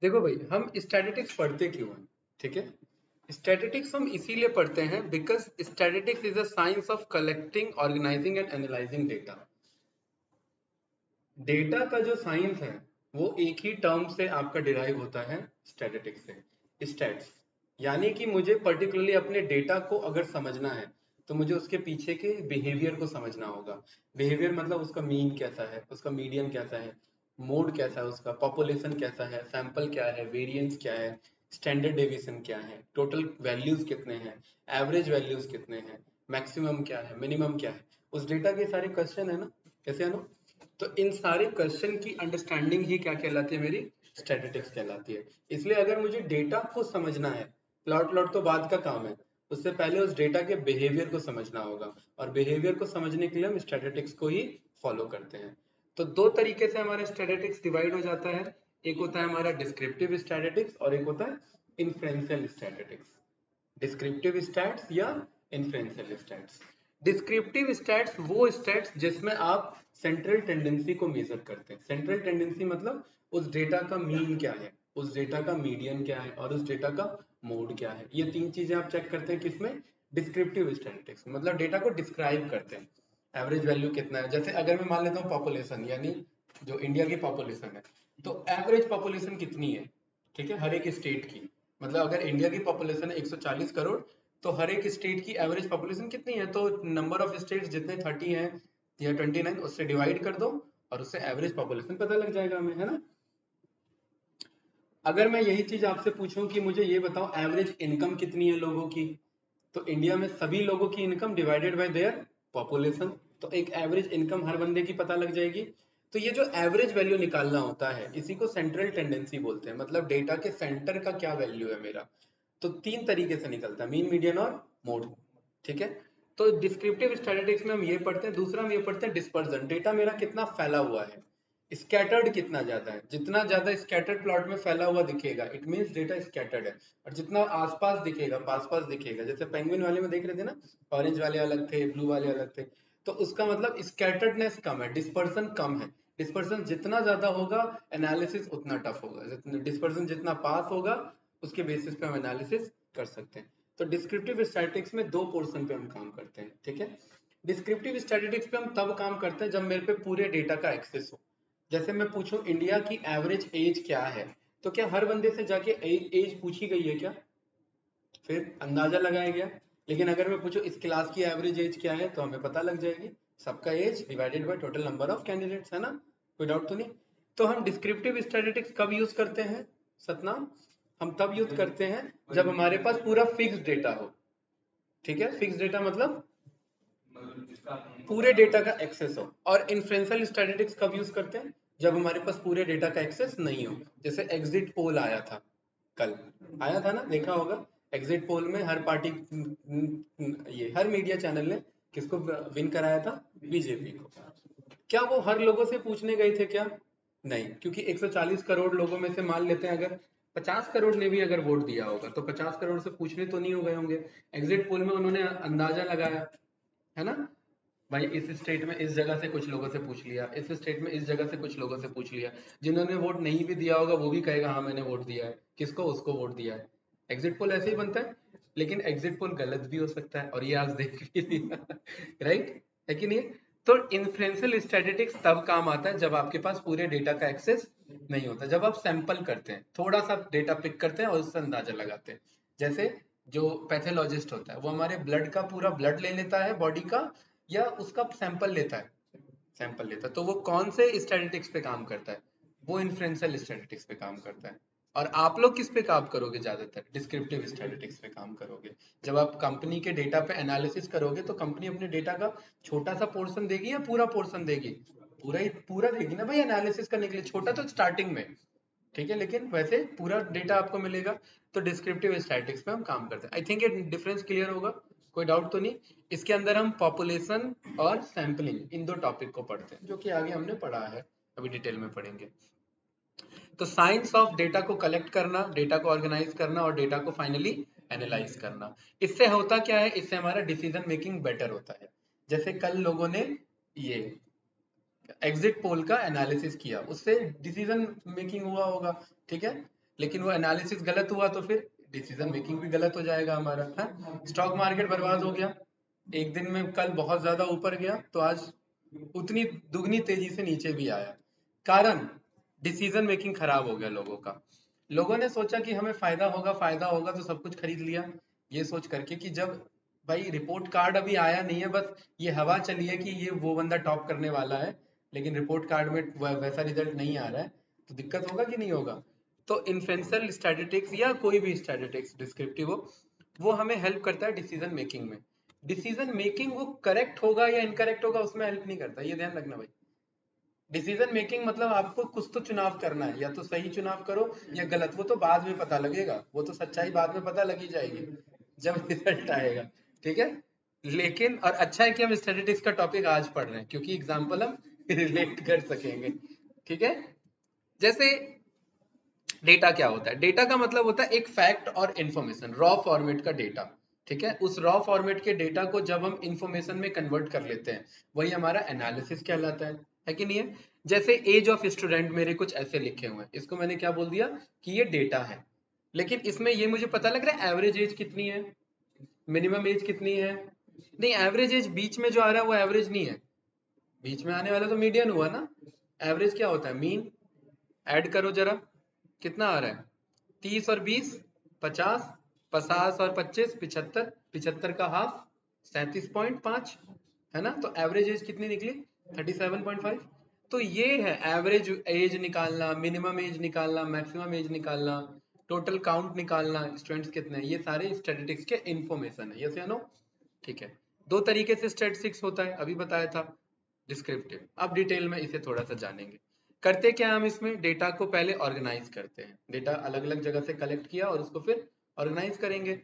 देखो भाई, हम स्टैटिस्टिक्स पढ़ते क्यों हैं? ठीक है, स्टैटिस्टिक्स हम इसीलिए पढ़ते हैं because statistics is a science of collecting, organising and analysing data. Data का जो साइंस है वो एक ही टर्म से आपका डिराइव होता है, स्टैटिस्टिक्स से, स्टैट्स। यानी कि मुझे पर्टिकुलरली अपने डेटा को अगर समझना है तो मुझे उसके पीछे के बिहेवियर को समझना होगा। बिहेवियर मतलब उसका मीन कैसा है, उसका मीडियन कैसा है, मोड कैसा है, उसका पॉपुलेशन कैसा है, सैंपल क्या है, वेरिएंस क्या है, स्टैंडर्ड डेविएशन क्या है, टोटल वैल्यूज कितने हैं, एवरेज वैल्यूज कितने हैं, मैक्सिमम क्या है, मिनिमम क्या है। उस डेटा के सारे क्वेश्चन है ना, कैसे है ना। तो इन सारे क्वेश्चन की अंडरस्टैंडिंग ही क्या कहलाती है, मेरी स्टैटिस्टिक्स कहलाती है। इसलिए अगर मुझे डेटा को समझना है, प्लॉट तो बाद का काम है, उससे पहले उस डेटा के बिहेवियर को समझना होगा, और बिहेवियर को समझने के लिए हम स्टैटिस्टिक्स को ही फॉलो करते हैं। तो दो तरीके से हमारा स्टैटिस्टिक्स डिवाइड हो जाता है। एक होता है हमारा डिस्क्रिप्टिव स्टैटिस्टिक्स और एक होता है इन्फ्रेंशियल स्टैटिस्टिक्स। डिस्क्रिप्टिव स्टैट्स या इन्फ्रेंशियल स्टैट्स। डिस्क्रिप्टिव स्टैट्स वो स्टैट्स जिसमें आप सेंट्रल टेंडेंसी को मेजर करते हैं। सेंट्रल टेंडेंसी मतलब उस डेटा का मीन क्या है, उस डेटा का मीडियन क्या है और उस डेटा का मोड क्या है। ये तीन चीजें आप चेक करते हैं किसमें, डिस्क्रिप्टिव स्टैटिस्टिक्स। मतलब डेटा को डिस्क्राइब करते हैं, एवरेज वैल्यू कितना है। जैसे अगर मैं मान लेता हूँ पॉपुलेशन, यानी जो इंडिया की पॉपुलेशन है, तो एवरेज पॉपुलेशन कितनी है, ठीक है, हर एक स्टेट की। मतलब अगर इंडिया की पॉपुलेशन है 140 करोड़, तो हर एक स्टेट की एवरेज पॉपुलेशन कितनी है, तो नंबर ऑफ स्टेट्स जितने 30 हैं या 29, उससे डिवाइड कर दो और उससे एवरेज पॉपुलेशन पता लग जाएगा हमें, है ना। अगर मैं यही चीज आपसे पूछूं कि मुझे ये बताओ एवरेज इनकम कितनी है लोगों की, तो इंडिया में सभी लोगों की income divided by their population, तो एक एवरेज इनकम हर बंदे की पता लग जाएगी। तो ये जो एवरेज वैल्यू निकालना होता है इसी को सेंट्रल टेंडेंसी बोलते हैं। मतलब डेटा के सेंटर का क्या वैल्यू है मेरा। तो तीन तरीके से निकलता है, मीन, मीडियन और मोड। ठीक है, तो डिस्क्रिप्टिव स्टैटिस्टिक्स में हम ये पढ़ते हैं। दूसरा हम ये पढ़ते हैं डिस्पर्जन, डेटा मेरा कितना फैला हुआ है, स्कैटर्ड कितना ज्यादा है। जितना ज्यादा स्कैटर्ड प्लॉट में फैला हुआ दिखेगा इट मींस डेटा स्कैटर्ड है, और जितना आसपास दिखेगा, पास पास दिखेगा, जैसे पेंगुइन वाले में देख रहे थे ना, ऑरेंज वाले अलग थे, ब्लू वाले अलग थे, तो उसका मतलब स्कैटर्डनेस कम है, डिस्पर्सन कम है। डिस्पर्सन जितना ज्यादा होगा एनालिसिस उतना टफ होगा। डिस्पर्सन जितना पास होगा उसके बेसिस पे हम एनालिसिस कर सकते हैं। तो डिस्क्रिप्टिव स्टैटिस्टिक्स में दो पोर्शन पे हम काम करते हैं। ठीक है, डिस्क्रिप्टिव स्टैटिस्टिक्स पे हम तब काम करते हैं जब मेरे पे पूरे डेटा का एक्सेस हो। जैसे मैं पूछूं इंडिया की एवरेज एज क्या है, तो क्या हर बंदे से जाके एज पूछी गई है क्या, फिर अंदाजा लगाया गया। लेकिन अगर मैं पूछूं इस क्लास की एवरेज एज क्या है, तो हमें पता लग जाएगी, सबका age divided by total number of candidates, है ना, कोई डाउट तो नहीं। तो हम डिस्क्रिप्टिव स्टैटिस्टिक्स कब यूज करते हैं सतनाम, हम तब यूज करते हैं जब हमारे पास पूरा फिक्स्ड डेटा हो। ठीक है, फिक्स्ड डेटा मतलब पूरे डेटा का एक्सेस हो। और इन्फ्रेंशियल स्टैटिस्टिक्स कब यूज करते हैं, जब हमारे पास पूरे डेटा का एक्सेस नहीं हो। जैसे एग्जिट पोल आया था, कल आया था ना, देखा होगा। एग्जिट पोल में हर पार्टी, ये हर मीडिया चैनल ने किसको विन कराया था, बीजेपी को। क्या वो हर लोगों से पूछने गए थे क्या, नहीं, क्योंकि 140 करोड़ लोगों में से मान लेते हैं अगर 50 करोड़ ने भी अगर वोट दिया होगा तो 50 करोड़ से पूछने तो नहीं हो गए होंगे। एग्जिट पोल में उन्होंने अंदाजा लगाया, है ना, भाई इस स्टेट में इस जगह से कुछ लोगों से पूछ लिया, इस स्टेट में इस जगह से कुछ लोगों से पूछ लिया। जिन्होंने वोट नहीं भी दिया होगा वो भी कहेगा हाँ मैंने वोट दिया है, किसको, उसको वोट दिया है। एग्जिट पोल ऐसे ही बनता है। लेकिन एग्जिट पोल गलत भी हो सकता है, और ये आज देख भी लिया राइट, है कि नहीं। तो इन्फ्लुएंशियल स्टैटिस्टिक्स तब काम आता है जब आपके पास पूरे डेटा का एक्सेस नहीं होता, जब आप सैंपल करते हैं, थोड़ा सा डेटा पिक करते हैं और उससे अंदाजा लगाते हैं। जैसे जो पैथोलॉजिस्ट होता है वो हमारे ब्लड का पूरा ब्लड ले लेता है बॉडी का, या उसका सैंपल लेता है, सैंपल लेता है, तो वो कौन से स्टैटिस्टिक्स पे काम करता है, वो इन्फ्लुएंशियल स्टैटिस्टिक्स पे काम करता है। और आप लोग किस पे काम करोगे, ज्यादातर डिस्क्रिप्टिव स्टैटिस्टिक्स पे काम करोगे। जब आप कंपनी के डेटा पे एनालिसिस करोगे तो कंपनी अपने डेटा का छोटा सा पोर्शन देगी या पूरा पोर्शन देगी, पूरा ही पूरा देगी ना भाई, एनालिसिस करने के लिए। छोटा तो स्टार्टिंग में, ठीक है, लेकिन वैसे पूरा डेटा आपको मिलेगा। तो डिस्क्रिप्टिव स्टैटिस्टिक्स पे हम काम करते हैं। आई थिंक ये डिफरेंस क्लियर होगा, कोई डाउट तो नहीं। इसके अंदर हम पॉपुलेशन और सैंपलिंग इन दो टॉपिक को पढ़ते हैं, जो कि आगे हमने पढ़ा है, अभी डिटेल में पढ़ेंगे। तो साइंस ऑफ डेटा को कलेक्ट करना, डेटा को ऑर्गेनाइज करना और डेटा को फाइनली एनालाइज करना। इससे होता क्या है, इससे हमारा डिसीजन मेकिंग बेटर होता है। जैसे कल लोगों ने ये एग्जिट पोल का एनालिसिस किया, उससे डिसीजन मेकिंग हुआ होगा, ठीक है। लेकिन वो एनालिसिस गलत हुआ तो फिर डिसीजन मेकिंग भी गलत हो जाएगा हमारा। है, स्टॉक मार्केट बर्बाद हो गया एक दिन में, कल बहुत ज्यादा ऊपर गया तो आज उतनी दुगनी तेजी से नीचे भी आया। कारण डिसीजन मेकिंग खराब हो गया लोगों का। लोगों ने सोचा कि हमें फायदा होगा तो सब कुछ खरीद लिया, ये सोच करके कि जब भाई रिपोर्ट कार्ड अभी आया नहीं है, बस ये हवा चली है कि ये वो बंदा टॉप करने वाला है, लेकिन रिपोर्ट कार्ड में वैसा रिजल्ट नहीं आ रहा है, तो दिक्कत होगा कि नहीं होगा। तो इन्फ्लुएंशियल स्टैटिस्टिक्स या कोई भी स्टैटिस्टिक्स डिस्क्रिप्टिव हो, वो हमें हेल्प करता है डिसीजन मेकिंग में। डिसीजन मेकिंग वो करेक्ट होगा या इनकरेक्ट होगा उसमें हेल्प नहीं करता, ये ध्यान रखना भाई। डिसीजन मेकिंग मतलब आपको कुछ तो चुनाव करना है, या तो सही चुनाव करो या गलत, वो तो बाद में पता लगेगा, वो तो सच्चाई बाद में पता लगी जाएगी जब रिजल्ट आएगा। ठीक है, लेकिन और अच्छा है कि हम स्टैटिस्टिक्स का टॉपिक आज पढ़ रहे हैं क्योंकि एग्जाम्पल हम रिलेट कर सकेंगे। ठीक है, जैसे डेटा क्या होता है? डेटा का मतलब होता है एक फैक्ट और इंफॉर्मेशन, रॉ फॉर्मेट का डेटा। ठीक है, उस रॉ फॉर्मेट के डेटा को जब हम इंफॉर्मेशन में कन्वर्ट कर लेते हैं, वही हमारा एनालिसिस कहलाता है कि नहीं है? जैसे एज ऑफ स्टूडेंट मेरे कुछ ऐसे लिखे हुए हैं, इसको मैंने क्या बोल दिया कि ये डेटा है, लेकिन इसमें ये मुझे पता लग रहा है एवरेज एज कितनी है, मिनिमम एज कितनी है। नहीं, एवरेज एज बीच में जो आ रहा है वो एवरेज नहीं है, बीच में आने वाला तो मीडियन हुआ ना। एवरेज क्या होता है? मीन। ऐड करो जरा, कितना आ रहा है? 30 और 20 50, 50 और 25 75, 75 का हाफ 37.5, है ना? तो एवरेज एज कितनी निकली? 37.5। तो ये है एवरेज एज निकालना, मिनिमम एज निकालना, मैक्सिमम एज निकालना, टोटल काउंट निकालना, स्टूडेंट्स कितने हैं, ये सारे स्टैटिस्टिक्स के इंफॉर्मेशन है। यस या नो? ठीक है, दो तरीके से स्टैटिस्टिक्स होता है, अभी बताया था, डिस्क्रिप्टिव। अब डिटेल में इसे थोड़ा सा जानेंगे। करते क्या हम इसमें? डेटा को पहले ऑर्गेनाइज करते हैं, डेटा अलग अलग जगह से कलेक्ट किया और उसको फिर ऑर्गेनाइज करेंगे,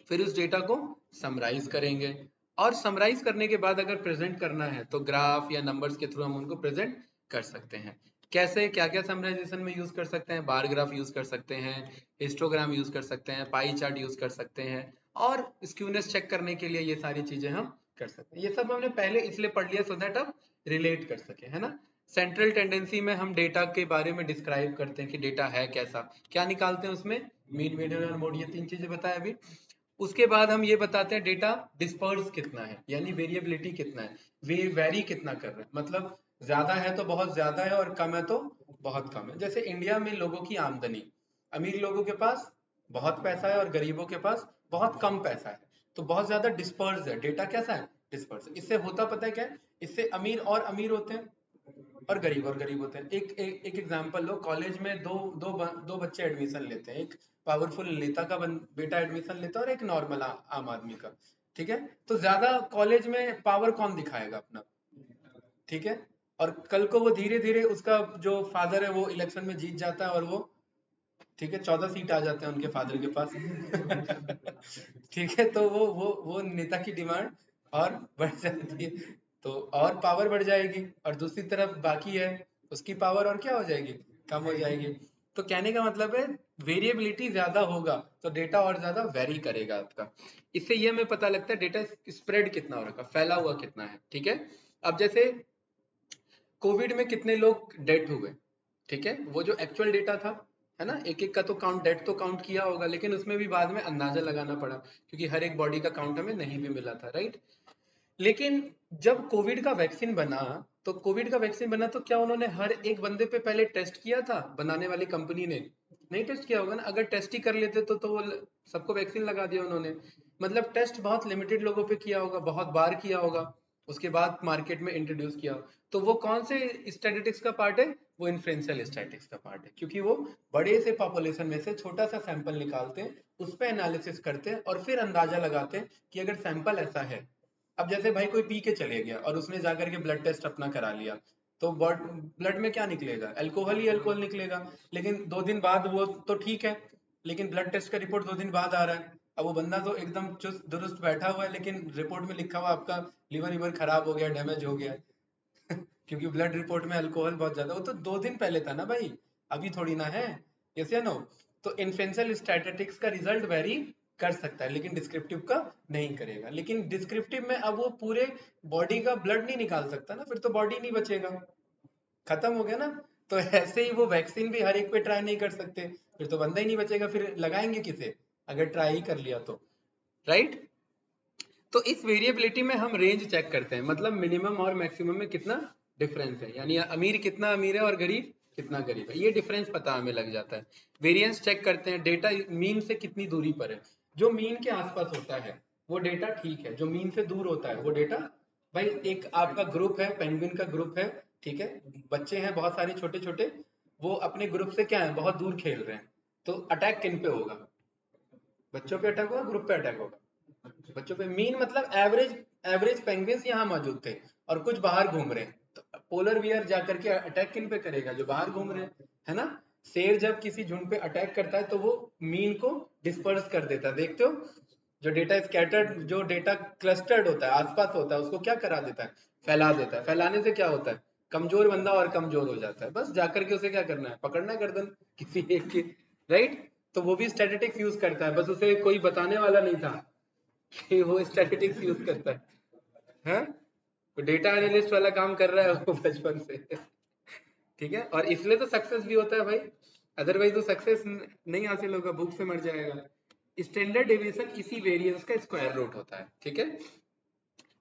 फिर उस डेटा को समराइज करेंगे, और समराइज करने के बाद अगर प्रेजेंट करना है तो ग्राफ या नंबर्स के थ्रू हम उनको प्रेजेंट कर सकते हैं। कैसे, क्या क्या समराइजेशन में यूज कर सकते हैं? बार ग्राफ यूज कर सकते हैं, हिस्टोग्राम यूज कर सकते हैं, पाई चार्ट यूज कर सकते हैं, और स्क्यूनेस चेक करने के लिए ये सारी चीजें हम कर सकते हैं। ये सब हमने पहले इसलिए पढ़ लिया सो दैट अब रिलेट कर सके, है ना? सेंट्रल टेंडेंसी में हम डेटा के बारे में डिस्क्राइब करते हैं कि डेटा है कैसा, क्या निकालते हैं उसमें, मीन, मीडियन और मोड, ये तीन चीजें बताया अभी। उसके बाद हम ये बताते हैं डेटा डिस्पर्स कितना है, यानी वेरिएबिलिटी कितना है, वे वेरी कितना कर रहा है, मतलब ज्यादा है तो बहुत ज्यादा है और कम है तो बहुत कम है। जैसे इंडिया में लोगों की आमदनी, अमीर लोगों के पास बहुत पैसा है और गरीबों के पास बहुत कम पैसा है, तो बहुत ज्यादा डिस्पर्स है, डेटा कैसा है? डिस्पर्स। इससे होता पता है क्या है? इससे अमीर और अमीर होते हैं और गरीब होते हैं। एक एग्जांपल लो, कॉलेज में दो बच्चे एडमिशन लेते हैं, एक पावरफुल नेता का बेटा एडमिशन लेता है और एक नॉर्मल आम आदमी का। ठीक है, तो ज्यादा कॉलेज में पावर कौन दिखाएगा अपना? ठीक है, और कल को वो धीरे धीरे उसका जो फादर है वो इलेक्शन में जीत जाता है और वो, ठीक है, 14 सीट आ जाते हैं उनके फादर के पास। ठीक है, तो वो नेता की डिमांड और बढ़ जाती है, तो और पावर बढ़ जाएगी, और दूसरी तरफ बाकी है, उसकी पावर और क्या हो जाएगी? कम हो जाएगी। तो कहने का मतलब है वेरिएबिलिटी ज्यादा होगा तो डेटा और ज्यादा वेरी करेगा आपका। इससे ये हमें पता लगता है डेटा स्प्रेड कितना हो रखा, फैला हुआ कितना है। ठीक है, अब जैसे कोविड में कितने लोग डेथ हुए, ठीक है, वो जो एक्चुअल डेटा था, है ना, एक एक का तो काउंट, डेथ तो काउंट किया होगा, लेकिन उसमें भी बाद में अंदाजा लगाना पड़ा क्योंकि हर एक बॉडी का काउंट हमें नहीं भी मिला था, राइट? लेकिन जब कोविड का वैक्सीन बना, तो कोविड का वैक्सीन बना तो क्या उन्होंने हर एक बंदे पे पहले टेस्ट किया था? बनाने वाली कंपनी ने नहीं टेस्ट किया होगा ना। अगर टेस्ट ही कर लेते तो वो सबको वैक्सीन लगा दिया उन्होंने। मतलब टेस्ट बहुत लिमिटेड लोगों पे किया होगा, बहुत बार किया होगा, उसके बाद मार्केट में इंट्रोड्यूस किया। तो वो कौन से स्टैटिस्टिक्स का पार्ट है? वो इन्फ्लुएंशियल स्टैटिस्टिक्स का पार्ट है, क्योंकि वो बड़े से पॉपुलेशन में से छोटा सा सैंपल निकालते हैं, उस पर एनालिसिस करते हैं और फिर अंदाजा लगाते हैं कि अगर सैंपल ऐसा है। अब जैसे भाई कोई पी के चले गया और उसने जाकर के ब्लड टेस्ट अपना करा लिया, तो ब्लड में क्या निकलेगा? अल्कोहल ही अल्कोहल निकलेगा। लेकिन 2 दिन बाद वो तो ठीक है, लेकिन ब्लड टेस्ट का रिपोर्ट 2 दिन बाद आ रहा है। अब वो बंदा तो एकदम चुस्त दुरुस्त बैठा हुआ है, लेकिन रिपोर्ट में लिखा हुआ आपका लिवर लिवर खराब हो गया, डैमेज हो गया। क्योंकि ब्लड रिपोर्ट में अल्कोहल बहुत ज्यादा, वो तो 2 दिन पहले था ना भाई, अभी थोड़ी ना है। यस या नो? तो इन्फ्लुएंशियल स्टैटिस्टिक्स का रिजल्ट वेरी कर सकता है लेकिन डिस्क्रिप्टिव का नहीं करेगा। लेकिन डिस्क्रिप्टिव में अब वो पूरे बॉडी का ब्लड नहीं निकाल सकता ना, फिर तो बॉडी नहीं बचेगा, खत्म हो गया ना। तो ऐसे ही वो वैक्सीन भी हर एक पे ट्राई नहीं कर सकते, फिर तो बंदा ही नहीं बचेगा, फिर लगाएंगे किसे अगर ट्राई ही कर लिया तो, राइट। तो इस वेरिएबिलिटी में हम रेंज चेक करते हैं, मतलब मिनिमम और मैक्सिमम में कितना डिफरेंस है, यानी अमीर कितना अमीर है और गरीब कितना गरीब है, ये डिफरेंस पता हमें लग जाता है। वेरिएंस चेक करते हैं, डेटा मीन से कितनी दूरी पर है, जो मीन के आसपास होता है वो डेटा ठीक है, जो मीन से दूर होता है वो डेटा, भाई एक आपका ग्रुप है, पेंगुइन का ग्रुप है, ठीक है, बच्चे हैं बहुत सारे छोटे छोटे, वो अपने ग्रुप से क्या है बहुत दूर खेल रहे हैं, तो अटैक किन पे होगा, बच्चों पे अटैक होगा, ग्रुप पे अटैक होगा, बच्चों पे। मीन मतलब एवरेज, एवरेज पेंगुइन्स यहाँ मौजूद थे और कुछ बाहर घूम रहे हैं, तो पोलर बियर जाकर के अटैक किन पे करेगा, जो बाहर घूम रहे हैं, है ना। शेर जब किसी झुंड पे अटैक करता है तो वो मीन को डिस्पर्स कर देता है, देखते हो, जो डेटा स्कैटर्ड, जो डेटा क्लस्टर्ड होता है आसपास होता है उसको क्या करा देता है, फैला देता है, फैलाने से क्या होता है, कमजोर बंदा और कमजोर हो जाता है, बस जाकर के उसे क्या करना है, पकड़ना है गर्दन किसी एक की, राइट। तो वो भी स्टैटिस्टिक्स यूज करता है, बस उसे कोई बताने वाला नहीं था कि वो स्टैटिस्टिक्स यूज करता है, हाँ? तो डेटा एनालिस्ट वाला काम कर रहा है वो बचपन से, ठीक है, और इसलिए तो सक्सेस भी होता है भाई, अदरवाइज तो सक्सेस नहीं हासिल होगा, भूख से मर जाएगा। स्टैंडर्ड डेविएशन इसी वेरिएंस का स्क्वायर रूट होता है, ठीक है।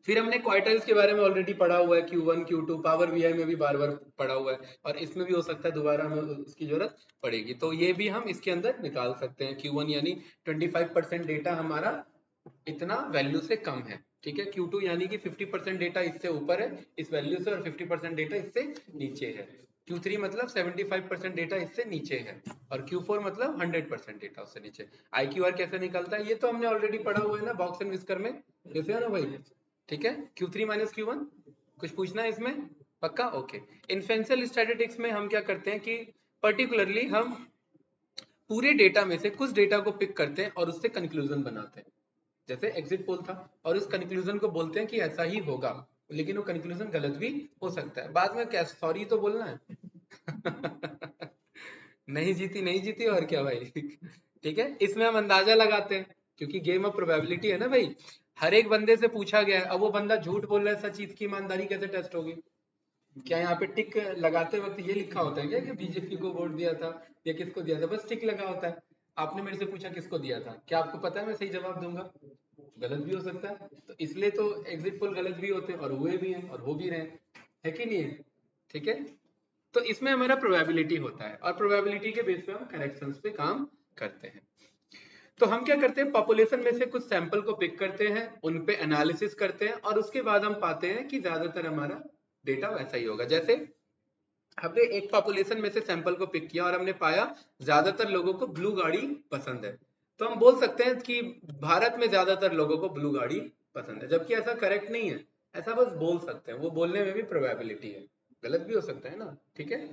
फिर हमने क्वार्टाइल्स के बारे में ऑलरेडी पढ़ा हुआ है, Q1 Q2, पावर बीआई में भी बार बार पढ़ा हुआ है, और इसमें भी हो सकता है दोबारा हमें उसकी जरूरत पड़ेगी, तो ये भी हम इसके अंदर निकाल सकते हैं। Q1 यानी 25% डेटा हमारा इतना वैल्यू से कम है, ठीक है। Q2 यानी कि 50% डेटा इससे ऊपर है इस वैल्यू से, और 50% डेटा इससे नीचे है। Q3 मतलब 75% डेटा इससे नीचे है, और Q4 मतलब 100% डेटा उससे नीचे। IQR कैसे निकलता है ये तो हमने ऑलरेडी पढ़ा हुआ है ना, बॉक्स एंड विस्कर में, कैसे है ना भाई, ठीक है। Q3 माइनस Q1, कुछ पूछना है इसमें, पक्का, ओके। इन्फ्लुएंशियल स्टैटिस्टिक्स में हम क्या करते हैं कि पर्टिकुलरली हम पूरे डेटा में से कुछ डेटा को पिक करते हैं और उससे कंक्लूजन बनाते हैं, जैसे एग्जिट पोल था, और उस कंक्लूजन को बोलते हैं कि ऐसा ही होगा, लेकिन वो कंक्लूजन गलत भी हो सकता है, बाद में क्या सॉरी तो बोलना है नहीं जीती नहीं जीती, और क्या भाई ठीक है, इसमें हम अंदाजा लगाते हैं, क्योंकि गेम ऑफ प्रोबेबिलिटी है ना भाई, हर एक बंदे से पूछा गया है, अब वो बंदा झूठ बोल रहा है, सच, इसकी ईमानदारी कैसे टेस्ट होगी, क्या यहाँ पे टिक लगाते वक्त ये लिखा होता है क्या कि बीजेपी को वोट दिया था या किसको दिया था, बस टिक लगा होता है। आपने मेरे से पूछा किसको दिया था, क्या आपको पता है मैं सही जवाब दूंगा, गलत भी हो सकता है, तो इसलिए तो एग्जिट पोल गलत भी होते हैं और हुए भी हैं और हो भी रहे हैं, है कि नहीं है, ठीक है। तो इसमें हमारा प्रोबेबिलिटी होता है, और प्रोबेबिलिटी के बेस पे हम करेक्शंस पे काम करते हैं। तो हम क्या करते हैं, पॉपुलेशन में से कुछ सैंपल को पिक करते हैं, उन पे एनालिसिस करते हैं, और उसके बाद हम पाते हैं कि ज्यादातर हमारा डेटा वैसा ही होगा। जैसे हमने एक पॉपुलेशन में से सैंपल को पिक किया और हमने पाया ज्यादातर लोगों को ब्लू गाड़ी पसंद है, तो हम बोल सकते हैं कि भारत में ज्यादातर लोगों को ब्लू गाड़ी पसंद है, जबकि ऐसा करेक्ट नहीं है, ऐसा बस बोल सकते हैं, वो बोलने में भी प्रोबेबिलिटी है, गलत भी हो सकता है ना, ठीक है।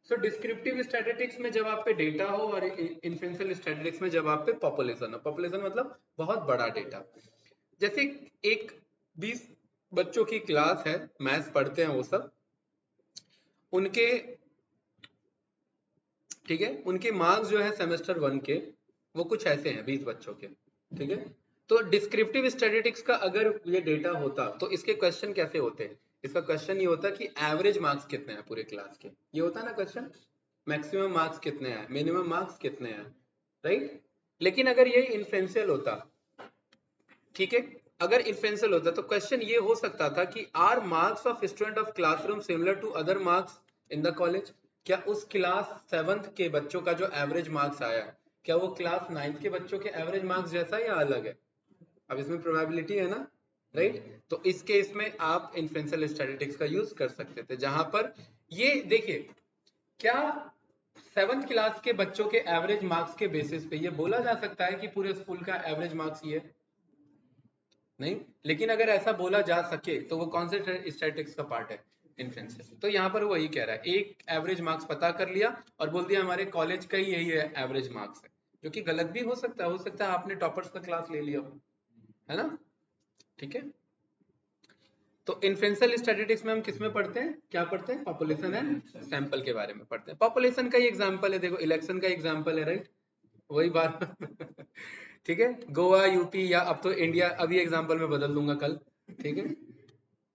सो डिस्क्रिप्टिव स्टैटिस्टिक्स में जब आप पे डेटा हो, और इन्फ्लुएंशियल स्टैटिस्टिक्स में जब आप पे पॉपुलेशन हो, पॉपुलेशन मतलब बहुत बड़ा डेटा, जैसे एक 20 बच्चों की क्लास है, मैथ्स पढ़ते हैं वो सब, उनके, ठीक है, उनके मार्क्स जो है सेमेस्टर 1 के वो कुछ ऐसे हैं 20 बच्चों के, ठीक है। तो डिस्क्रिप्टिव स्टैटिस्टिक्स का अगर ये डेटा होता तो इसके क्वेश्चन कैसे होते हैं, इसका क्वेश्चन ये होता कि एवरेज मार्क्स कितने हैं पूरे क्लास के, ये होता है ना क्वेश्चन, मैक्सिमम मार्क्स कितने हैं, मिनिमम मार्क्स कितने हैं, राइट। लेकिन अगर ये इन्फ्लुएंशियल होता, ठीक है, अगर इन्फ्लुएंशियल होता तो क्वेश्चन ये हो सकता था कि are marks of student of classroom similar to other marks in the college, क्या उस क्लास 7th के बच्चों का जो एवरेज मार्क्स आया, क्या वो क्लास 9th के बच्चों के एवरेज मार्क्स जैसा या अलग है, अब इसमें प्रोबेबिलिटी है ना, राइट। तो इस केस में आप इन्फ्लुएंशियल स्टैटिस्टिक्स का यूज कर सकते थे, जहां पर ये देखिए, क्या 7th क्लास के बच्चों के एवरेज मार्क्स के बेसिस पे ये बोला जा सकता है कि पूरे स्कूल का एवरेज मार्क्स ये है, नहीं, लेकिन अगर ऐसा बोला जा सके तो वो कौन से स्टैटिस्टिक्स का पार्ट है, इन्फ्लुएंशियल। तो यहाँ पर वो वही कह रहा है, एक एवरेज मार्क्स पता कर लिया और बोल दिया हमारे कॉलेज का ही यही है एवरेज मार्क्स है, जो कि गलत भी हो सकता है आपने टॉपर्स का क्लास ले लिया हो, है ना, ठीक है। तो इन्फ्लुएंशियल स्टैटिस्टिक्स में हम किस में पढ़ते हैं, क्या पढ़ते हैं, पॉपुलेशन एंड सैंपल के बारे में पढ़ते हैं। पॉपुलेशन का ही एग्जांपल है, देखो इलेक्शन का एग्जांपल है, राइट, वही बात ठीक है, गोवा, यूपी, या अब तो इंडिया, अभी एग्जांपल में बदल दूंगा कल, ठीक है।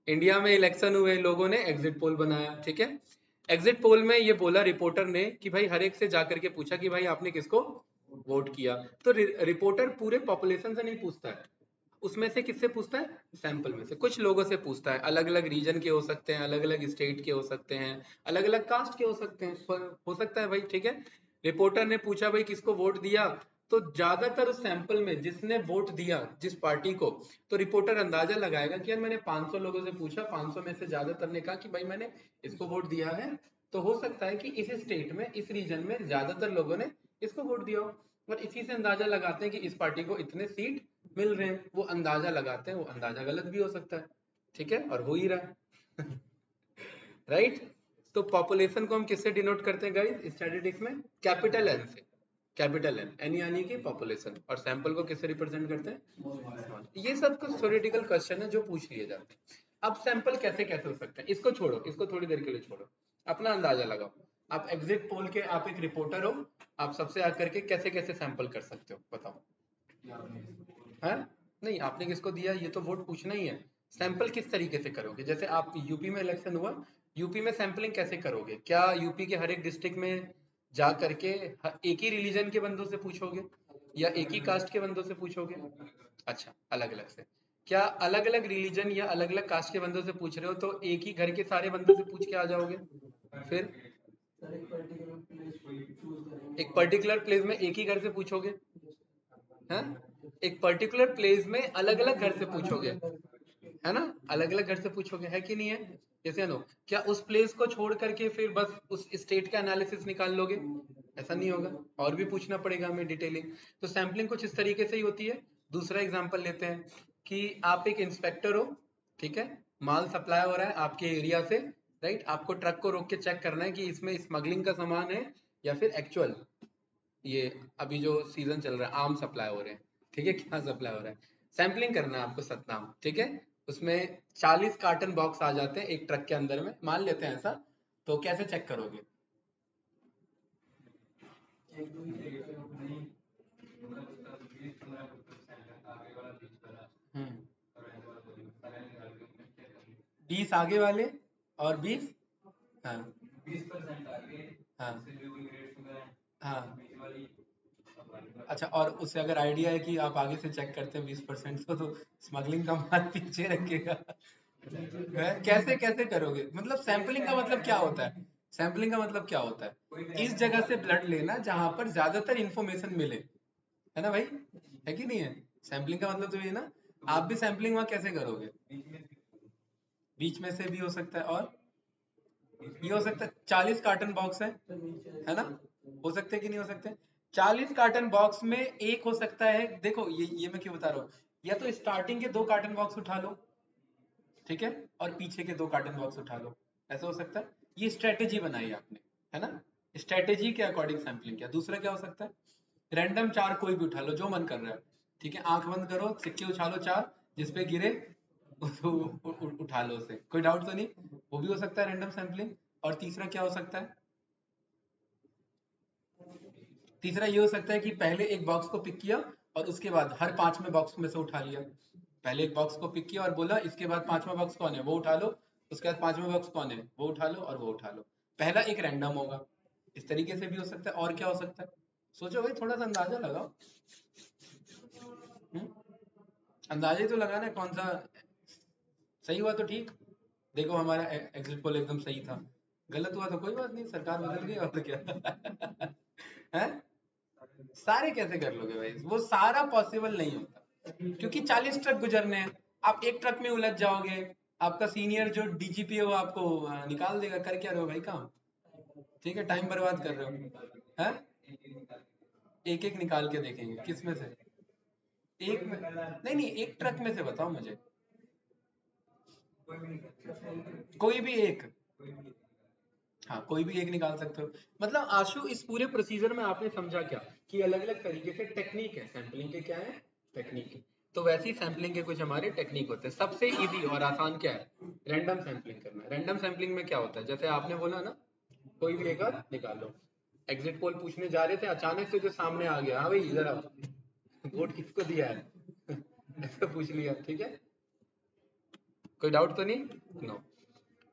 इंडिया में इलेक्शन हुए, लोगों ने एग्जिट पोल बनाया, ठीक है। एग्जिट पोल में ये बोला रिपोर्टर ने कि भाई हर एक से जाकर के पूछा कि भाई आपने किसको वोट किया। तो रिपोर्टर पूरे पॉपुलेशन से नहीं पूछता है, उसमें से किससे पूछता है, सैंपल में से कुछ लोगों से पूछता है। अलग अलग रीजन के हो सकते हैं, अलग अलग स्टेट के हो सकते हैं, अलग अलग कास्ट के हो सकते हैं, हो सकता है भाई, ठीक है। रिपोर्टर ने पूछा भाई किसको वोट दिया, तो ज्यादातर उस सैंपल में जिसने वोट दिया जिस पार्टी को, तो रिपोर्टर अंदाजा लगाएगा कि यार मैंने 500 लोगों से पूछा, 500 में से ज्यादातर ने कहा कि भाई मैंने इसको वोट दिया है, तो हो सकता है कि इस स्टेट में इस रीजन में ज्यादातर लोगों ने इसको वोट दिया हो। और इसी से अंदाजा लगाते हैं कि इस पार्टी को इतने सीट मिल रहे हैं। वो अंदाजा लगाते हैं, वो अंदाजा गलत भी हो सकता है, ठीक है, और हो ही रहा है। राइट। तो पॉपुलेशन को हम किससे डिनोट करते हैं गाइस स्टैटिस्टिक्स में, कैपिटल एन से, कैपिटल एन, एन यानी कि पॉपुलेशन, और सैंपल को किससे रिप्रेजेंट करते हैं, स्मॉल। ये सब कुछ थ्योरेटिकल क्वेश्चन है जो पूछ लिए जाते हैं। अब सैंपल कैसे कैसे हो सकते हैं, इसको छोड़ो, इसको थोड़ी देर के लिए छोड़ो, अपना अंदाजा लगाओ। आप एग्जिट पोल के, आप एक रिपोर्टर हो, आप सबसे आकर के कैसे कैसे सैंपल कर सकते हो, बताओ। है नहीं, आपने किसको दिया ये तो वोट पूछना ही है। सैंपल किस तरीके से करोगे, जैसे आप यूपी में इलेक्शन हुआ, यूपी में सैंपलिंग कैसे करोगे, क्या यूपी के हर एक डिस्ट्रिक्ट में जा करके एक ही रिलीजन के बंदों से पूछोगे, या एक ही कास्ट के बंदों से पूछोगे? अच्छा, अलग अलग से। क्या अलग अलग रिलीजन या अलग अलग कास्ट के बंदों से पूछ रहे हो तो एक ही घर के सारे बंदों से पूछ के आ जाओगे? फिर एक पर्टिकुलर प्लेस में एक ही घर से पूछोगे? हैं? एक पर्टिकुलर प्लेस में अलग अलग घर से पूछोगे, है ना, अलग अलग घर से पूछोगे, है कि नहीं है? जैसे नो, क्या उस प्लेस को छोड़ करके फिर बस उस स्टेट का एनालिसिस निकाल लोगे? ऐसा नहीं होगा, और भी पूछना पड़ेगा हमें डिटेलिंग। तो सैम्पलिंग कुछ इस तरीके से ही होती है। दूसरा एग्जांपल लेते हैं कि आप एक इंस्पेक्टर हो, ठीक है, माल सप्लाई हो रहा है आपके एरिया से, राइट, आपको ट्रक को रोक के चेक करना है कि इसमें स्मगलिंग का सामान है या फिर एक्चुअल ये अभी जो सीजन चल रहा है आम सप्लाई हो रहे हैं, ठीक है, क्या सप्लाई हो रहा है। सैम्पलिंग करना है आपको सतनाम, ठीक है। उसमें 40 कार्टन बॉक्स आ जाते हैं एक ट्रक के अंदर में, मान लेते हैं ऐसा, तो कैसे चेक करोगे? हम्म, 20 आगे वाले और 20, हाँ हाँ हाँ। अच्छा, और उससे अगर आइडिया है कि आप आगे से चेक करते हैं 20% को, तो स्मगलिंग का माल पीछे रखेगा। कैसे कैसे करोगे, मतलब सैंपलिंग का मतलब क्या होता है, सैंपलिंग का मतलब क्या होता है, इस जगह से ब्लड लेना जहां पर ज्यादातर इंफॉर्मेशन मिले, है ना भाई, है कि नहीं है? सैंपलिंग का मतलब तो ये ना। आप भी सैंपलिंग वहां कैसे करोगे? बीच में से भी हो सकता है, और ये हो सकता है 40 कार्टन बॉक्स है ना, हो सकते हैं कि नहीं हो सकते? 40 कार्टन बॉक्स में एक हो सकता है, देखो ये मैं क्यों बता रहा हूँ, या तो स्टार्टिंग के 2 कार्टन बॉक्स उठा लो, ठीक है, और पीछे के 2 कार्टन बॉक्स उठा लो, ऐसा हो सकता है। ये स्ट्रेटेजी बनाई आपने, है ना, स्ट्रेटेजी के अकॉर्डिंग सैंपलिंग किया। दूसरा क्या हो सकता है, रैंडम 4 कोई भी उठा लो जो मन कर रहा है, ठीक है, आंख बंद करो, सिक्के उछालो 4, जिसपे गिरे तो उठा लो उसे, कोई डाउट तो नहीं? वो भी हो सकता है रैंडम सैंपलिंग। और तीसरा क्या हो सकता है, तीसरा ये हो सकता है कि पहले एक बॉक्स को पिक किया और उसके बाद हर 5वें बॉक्स में से उठा लिया। पहले एक बॉक्स को पिक किया और बोला इसके बाद 5वां बॉक्स कौन है वो उठा लो, उसके बाद 5वां बॉक्स कौन है वो उठा लो, और वो उठा लो। पहला एक रैंडम होगा, इस तरीके से भी हो सकता है। और क्या हो सकता है, सोचो भाई, थोड़ा सा अंदाजा लगाओ। हम्म? अंदाजे तो लगाना है, कौन सा सही हुआ तो ठीक, देखो हमारा एग्जिट पोल एकदम सही था, गलत हुआ तो कोई बात नहीं, सरकार बदल गई और तो क्या। है, सारे कैसे कर लोगे भाई, वो सारा पॉसिबल नहीं होता, क्योंकि 40 ट्रक गुजरने हैं। आप एक ट्रक में उलझ जाओगे, आपका सीनियर जो डीजीपी है वो आपको निकाल देगा, कर क्या रहे हो भाई काम, ठीक है, टाइम बर्बाद कर रहे हो, हैं? एक एक निकाल के देखेंगे किस में से, एक में नहीं नहीं, एक ट्रक में से बताओ मुझे, कोई भी एक, हाँ कोई भी एक निकाल सकते हो। मतलब आशु, इस पूरे प्रोसीजर में आपने समझा क्या, कि अलग अलग तरीके से टेक्निक है सैम्पलिंग के, क्या है, टेक्निक है। तो वैसे ही सैम्पलिंग के कुछ हमारे टेक्निक होते हैं। सबसे इजी और आसान क्या है, रैंडम सैम्पलिंग करना। रैंडम सैम्पलिंग में क्या होता है, जैसे आपने बोला ना, कोई भी एक आध निकाल लो। एग्जिट पोल पूछने जा रहे थे, अचानक से जो सामने आ गया, हाँ भाई इधर आओ, वोट किसको दिया है, ऐसा पूछ लिया, ठीक है, कोई डाउट तो नहीं? नो।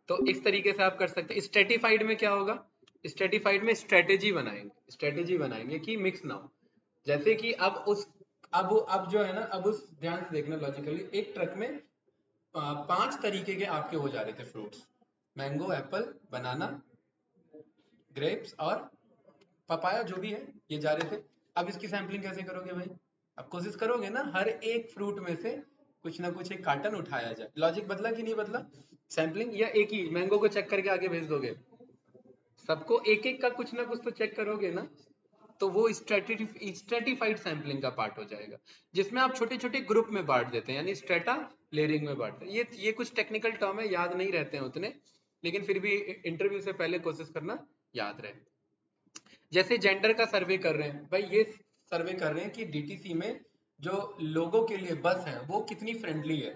तो इस तरीके से आप कर सकते हैं। स्ट्रेटिफाइड में क्या होगा, स्ट्रेटिफाइड में स्ट्रेटेजी बनाएंगे कि मिक्स ना हो। जैसे कि अब जो है ना, अब उस ध्यान से देखना लॉजिकली, एक ट्रक में 5 तरीके के आपके हो जा रहे थे फ्रूट्स, मैंगो, एप्पल, बनाना, ग्रेप्स और पपाया, जो भी है, ये जा रहे थे। अब इसकी सैम्पलिंग कैसे करोगे भाई? अब कोशिश करोगे ना हर एक फ्रूट में से कुछ ना कुछ एक कार्टन उठाया जाए। लॉजिक बदला कि नहीं बदला? सैम्पलिंग, या एक ही मैंगो को चेक करके आगे भेज दोगे? सबको एक एक का कुछ ना कुछ तो चेक करोगे ना। तो वो स्ट्रेटिफाइड सैम्पलिंग का पार्ट हो जाएगा, जिसमें आप छोटे छोटे ग्रुप में बांट देते हैं, यानी स्ट्रेटा लेयरिंग में बांटते हैं। ये कुछ टेक्निकल टर्म है, याद नहीं रहते हैं उतने, लेकिन फिर भी इंटरव्यू से पहले कोशिश करना याद रहे। जैसे जेंडर का सर्वे कर रहे हैं भाई, ये सर्वे कर रहे हैं कि डीटीसी में जो लोगों के लिए बस है वो कितनी फ्रेंडली है।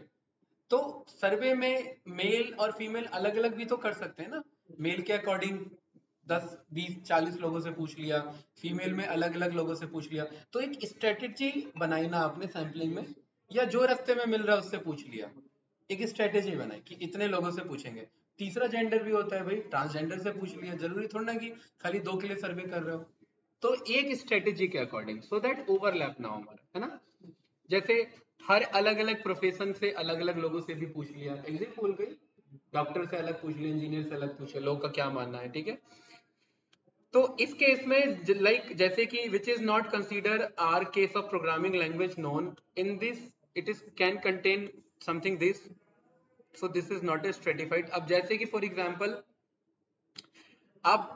तो सर्वे में मेल और फीमेल अलग अलग भी तो कर सकते हैं ना। मेल के अकॉर्डिंग 10 20 40 लोगों से पूछ लिया, फीमेल में अलग अलग लोगों से पूछ लिया। तो एक स्ट्रेटेजी बनाई ना आपने सैम्पलिंग में, या जो रास्ते में मिल रहा है उससे पूछ लिया। एक स्ट्रेटेजी बनाई कि इतने लोगों से पूछेंगे। तीसरा जेंडर भी होता है भाई, ट्रांसजेंडर से पूछ लिया। जरूरी थोड़ा ना कि खाली 2 के लिए सर्वे कर रहे हो। तो एक स्ट्रेटेजी के अकॉर्डिंग, सो दैट ओवरलैप ना हो हमारा, है ना। जैसे हर अलग अलग प्रोफेशन से अलग अलग लोगों से भी पूछ लिया, एग्जिट बोल गई। डॉक्टर से अलग पूछ लिया, इंजीनियर से अलग पूछ लिया, लोग का क्या मानना है, ठीक है। तो इस केस में लाइक जैसे कि which is not consider are case of programming language known in this, it is can contain something this, so this is not a stratified. अब जैसे कि फॉर एग्जांपल, आप